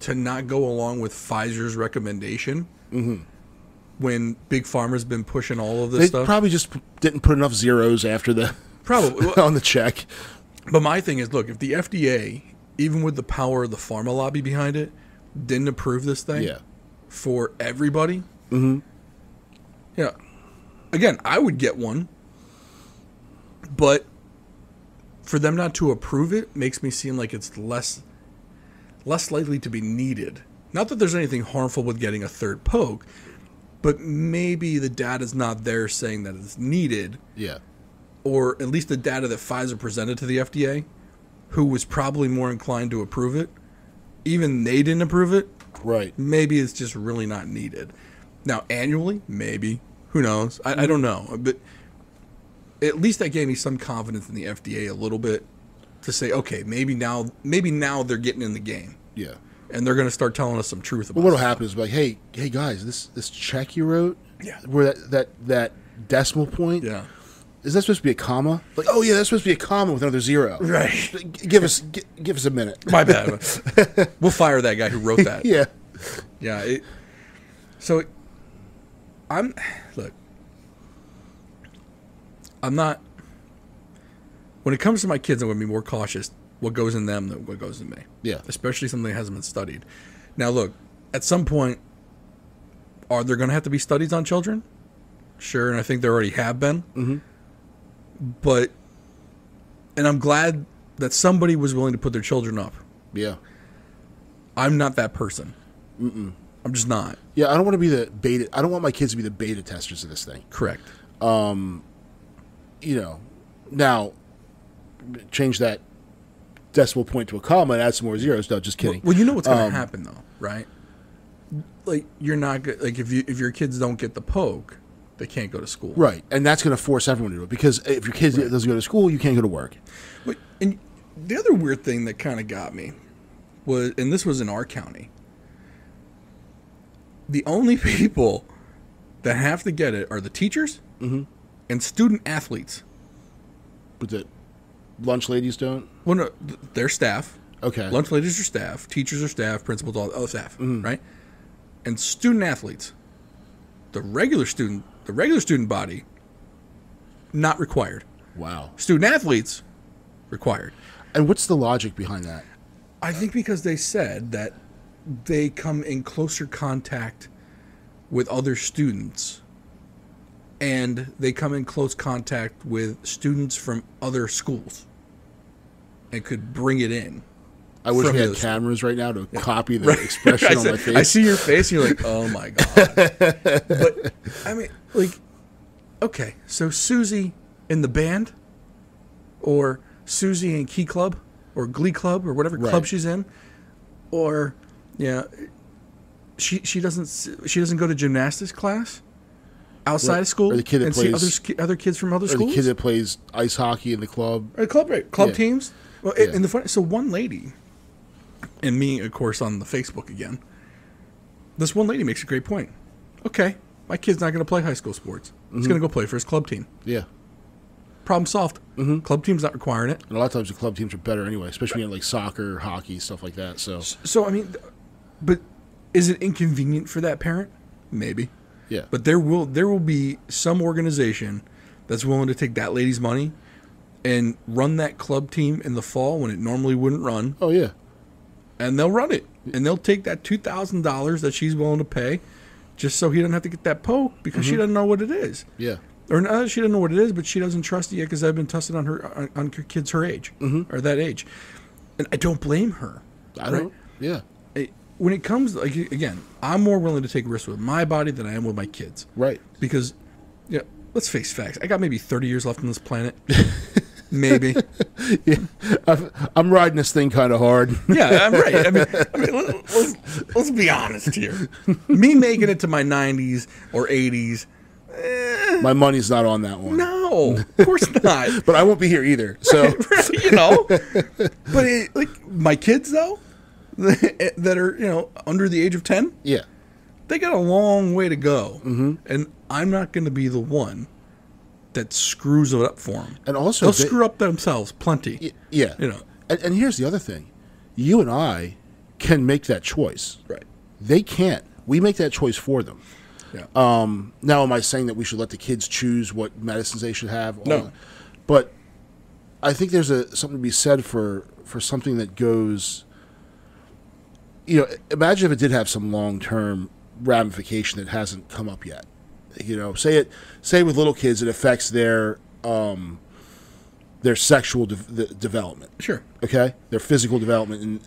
to not go along with Pfizer's recommendation when Big Pharma's been pushing all of this stuff... They probably just didn't put enough zeros after the... Probably. on the check. But my thing is, look, if the FDA... even with the power of the pharma lobby behind it, didn't approve this thing for everybody. Again, I would get one, but for them not to approve it makes me seem like it's less likely to be needed. Not that there's anything harmful with getting a third poke, but maybe the data's not there saying that it's needed. Yeah. Or at least the data that Pfizer presented to the FDA, who was probably more inclined to approve it, even they didn't approve it. Right. Maybe it's just really not needed. Now, annually, maybe. Who knows? I don't know. But at least that gave me some confidence in the FDA a little bit to say, okay, maybe now they're getting in the game. Yeah. And they're going to start telling us some truth about it. Well, what'll happen is like, hey guys, this check you wrote, where that decimal point, is that supposed to be a comma? Like, oh yeah, that's supposed to be a comma with another zero. Right. Give us a minute. My bad. We'll fire that guy who wrote that. Yeah. Yeah. I'm not. When it comes to my kids, I'm going to be more cautious what goes in them than what goes in me. Yeah. Especially something that hasn't been studied. Now, look, at some point, are there going to have to be studies on children? Sure, and I think there already have been. But, and I'm glad that somebody was willing to put their children up. Yeah. I'm not that person. I'm just not. Yeah, I don't want to be the beta. I don't want my kids to be the beta testers of this thing. Correct. Now, change that decimal point to a comma and add some more zeros. No, just kidding. Well, you know what's going to happen though, right? Like you're not like if your kids don't get the poke, they can't go to school. Right, and that's going to force everyone to do it because if your kid doesn't go to school, you can't go to work. But and the other weird thing that kind of got me was, and this was in our county, the only people that have to get it are the teachers and student athletes. But the lunch ladies don't? Well, no, they're staff. Okay. Lunch ladies are staff. Teachers are staff. Principals, all staff, right? And student athletes, the regular student body, not required. Wow. Student athletes, required. And what's the logic behind that? I think because they said that they come in closer contact with other students, and they come in close contact with students from other schools and could bring it in. I wish we had cameras right now to copy the expression on my face. I see your face, and you're like, oh my God. But, I mean, like, okay, so Susie in the band, or Susie in Key Club, or Glee Club, or whatever club she's in, or, she doesn't go to gymnastics class outside of school, or the kid that and plays, see other kids from other or schools? the kid that plays ice hockey in the club. Or club teams. Well, so one lady, and me, of course, on the Facebook again, this one lady makes a great point. Okay, my kid's not going to play high school sports. He's going to go play for his club team. Yeah. Problem solved. Club team's not requiring it. And a lot of times the club teams are better anyway, especially in like soccer, hockey, stuff like that. So I mean, but is it inconvenient for that parent? Maybe. Yeah. But there will be some organization that's willing to take that lady's money and run that club team in the fall when it normally wouldn't run. Oh, yeah. And they'll run it. And they'll take that $2,000 that she's willing to pay just so he doesn't have to get that poke because she doesn't know what it is. Yeah. Or she doesn't know what it is, but she doesn't trust it yet because I've been tested on her on kids her age or that age. And I don't blame her. I don't. Yeah. When it comes, like, again, I'm more willing to take risks with my body than I am with my kids. Right. Because, let's face facts. I got maybe 30 years left on this planet. Maybe. Yeah. I'm riding this thing kind of hard. Yeah, I'm right. I mean let's be honest here. Me making it to my 90s or 80s. My money's not on that one. No, of course not. But I won't be here either. So, But like my kids though, that are under the age of 10, yeah, they got a long way to go, and I'm not going to be the one that screws it up for them. And also, they'll screw up themselves plenty. Yeah, And here's the other thing: you and I can make that choice. Right? They can't. We make that choice for them. Yeah. Now, am I saying that we should let the kids choose what medicines they should have? No. But I think there's something to be said for something that goes. Imagine if it did have some long-term ramification that hasn't come up yet. Say with little kids, it affects their sexual development. Sure. Okay, their physical development, and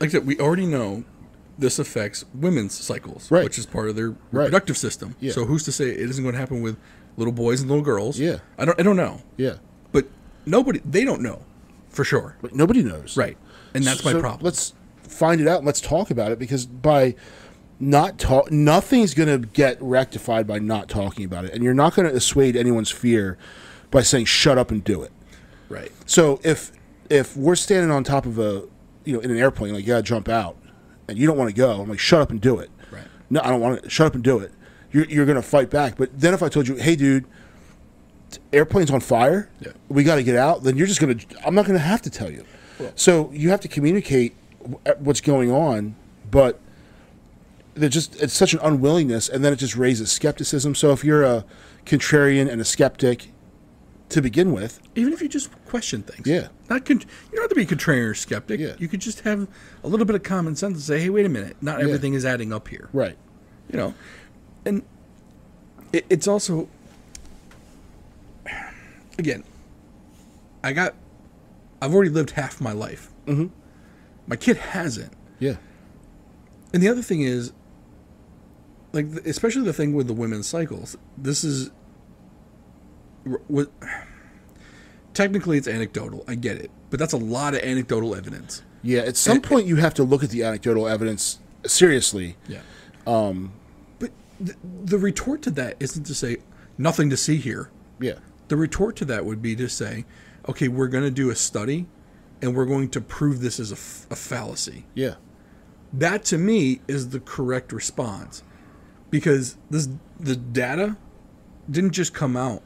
like I said, we already know this affects women's cycles, right, which is part of their reproductive system. Yeah. So who's to say it isn't going to happen with little boys and little girls? Yeah. I don't know. Yeah. But they don't know for sure. But nobody knows. Right. And that's my problem. Let's find it out and let's talk about it, because by nothing's going to get rectified by not talking about it. And you're not going to assuage anyone's fear by saying shut up and do it. Right. So if we're standing on top of in an airplane, like, you got to jump out, and you don't want to go, I'm like, shut up and do it. Right. No, I don't want to. Shut up and do it. You're going to fight back. But then if I told you, hey, dude, airplane's on fire, we got to get out, then you're just going to, I'm not going to have to tell you. Well, so you have to communicate what's going on, but it's such an unwillingness, and then it just raises skepticism. So if you're a contrarian and a skeptic to begin with, even if you just question things, you don't have to be a contrarian or skeptic. Yeah. You could just have a little bit of common sense and say, hey, wait a minute, not everything is adding up here. Right. And it's also, again, I've already lived half my life. Mm-hmm. My kid hasn't. Yeah. And the other thing is, like, especially the thing with the women's cycles, this is what technically it's anecdotal. I get it, but that's a lot of anecdotal evidence. Yeah. At some point, you have to look at the anecdotal evidence seriously. Yeah. But the retort to that isn't to say nothing to see here. Yeah. The retort to that would be to say, okay, we're going to do a study, and we're going to prove this is a fallacy. Yeah. That, to me, is the correct response, because the data didn't just come out,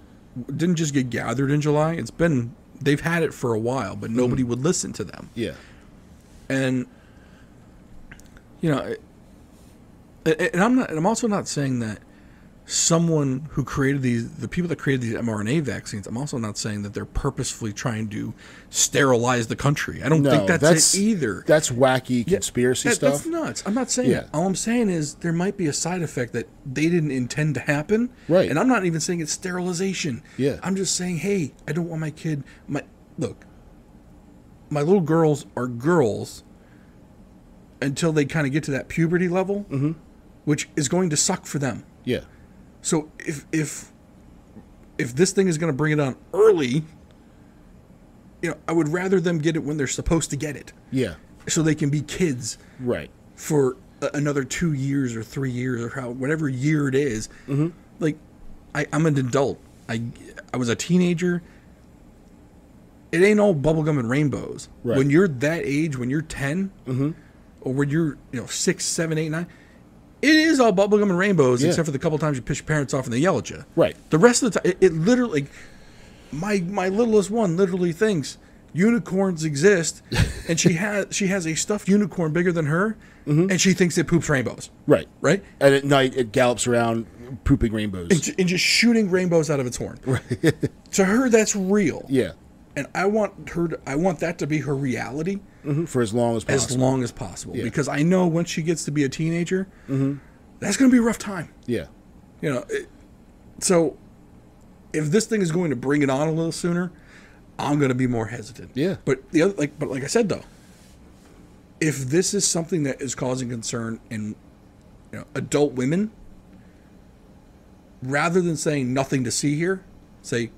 didn't just get gathered in July. They've had it for a while, but nobody would listen to them. Yeah. And and I'm also not saying that someone who created the people that created these mRNA vaccines, I'm also not saying that they're purposefully trying to sterilize the country. I don't think that's it either. That's wacky conspiracy stuff. That's nuts. I'm not saying that. All I'm saying is there might be a side effect that they didn't intend to happen. Right. And I'm not even saying it's sterilization. Yeah. I'm just saying, hey, I don't want my kid. Look, my little girls are girls until they kind of get to that puberty level, which is going to suck for them. Yeah. So if this thing is going to bring it on early, I would rather them get it when they're supposed to get it. Yeah. So they can be kids. Right. For another 2 years or 3 years or whatever year it is. Like, I'm an adult. I was a teenager. It ain't all bubblegum and rainbows. Right. When you're that age, when you're 10, or when you're 6, 7, 8, 9. It is all bubblegum and rainbows, except for the couple times you piss your parents off and they yell at you. Right. The rest of the time, it literally, my littlest one literally thinks unicorns exist, and she has a stuffed unicorn bigger than her, and she thinks it poops rainbows. Right. Right. And at night it gallops around pooping rainbows and just shooting rainbows out of its horn. Right. To her, that's real. Yeah. And I want that to be her reality. For as long as possible. As long as possible. Yeah. Because I know once she gets to be a teenager, that's going to be a rough time. Yeah. So if this thing is going to bring it on a little sooner, I'm going to be more hesitant. Yeah. But like I said though, if this is something that is causing concern in adult women, rather than saying nothing to see here, say,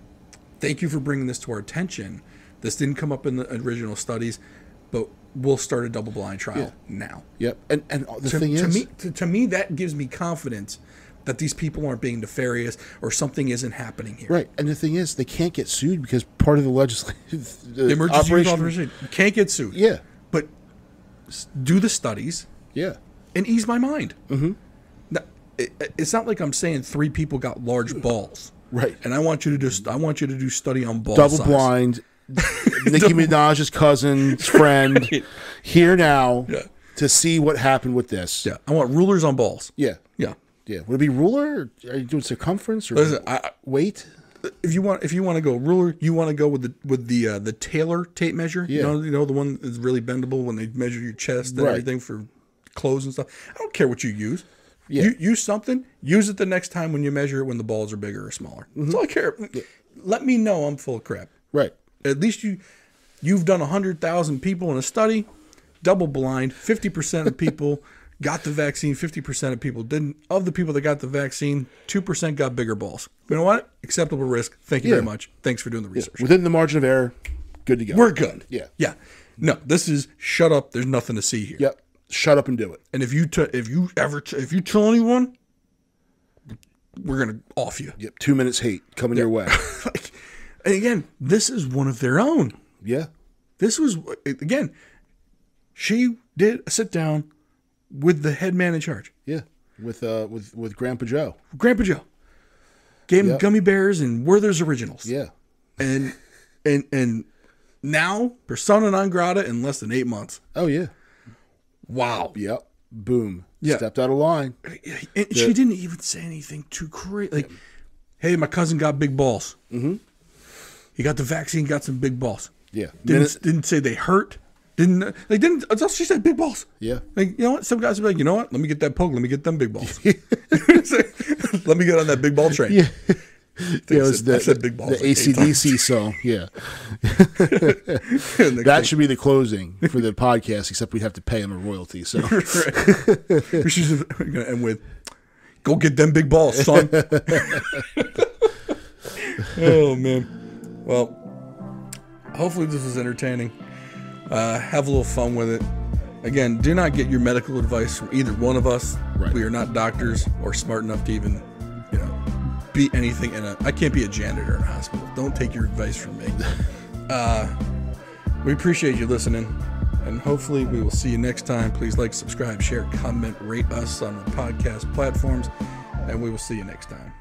thank you for bringing this to our attention. This didn't come up in the original studies, but we'll start a double-blind trial now. Yep. And the thing is, to me, that gives me confidence that these people aren't being nefarious or something isn't happening here. Right. And the thing is, they can't get sued because part of the legislative the emergency use authorization can't get sued. Yeah. But do the studies. Yeah. And ease my mind. Now, it's not like I'm saying 3 people got large balls. Right. And I want you to do study on ball size. Double blind. Nicki Minaj's cousin's friend here now to see what happened with this. Yeah. I want rulers on balls. Yeah. Yeah. Yeah. Would it be ruler? Or are you doing circumference or weight? If you want to go ruler, you want to go with the Taylor tape measure. Yeah. You know the one that's really bendable when they measure your chest and everything for clothes and stuff. I don't care what you use. Yeah. You use something. Use it the next time when you measure it when the balls are bigger or smaller. That's all I care. Yeah. Let me know I'm full of crap. Right. At least you've done 100,000 people in a study, double blind. 50% of people got the vaccine. 50% of people didn't. Of the people that got the vaccine, 2% got bigger balls. You know what? Acceptable risk. Thank you very much. Thanks for doing the research. Within the margin of error, good to go. We're good. Yeah. Yeah. No, this is shut up. There's nothing to see here. Yep. Shut up and do it. And if you tell anyone, we're gonna off you. Yep. 2 minutes hate coming your way. And again, this is one of their own. Yeah. This was again. She did a sit down with the head man in charge. Yeah. With Grandpa Joe. Grandpa Joe gave him gummy bears and Werther's Originals. Yeah. And now persona non grata in less than 8 months. Oh yeah. Wow. Yep. Boom. Yeah. Stepped out of line. And she didn't even say anything too crazy. Like, hey, my cousin got big balls. He got the vaccine, got some big balls. Yeah. Didn't say they hurt. She said big balls. Yeah. Like, you know what? Some guys would be like, you know what? Let me get that poke. Let me get them big balls. Let me get on that big ball train. Yeah. The big balls. The AC/DC song. Yeah. That should be the closing for the podcast, except we'd have to pay him a royalty. So we should end with, go get them big balls, son. Oh, man. Well, hopefully this was entertaining. Have a little fun with it. Again, do not get your medical advice from either one of us. Right. We are not doctors or smart enough to even, be anything I can't be a janitor in a hospital. Don't take your advice from me. We appreciate you listening, and hopefully we will see you next time. Please like, subscribe, share, comment, rate us on the podcast platforms, and we will see you next time.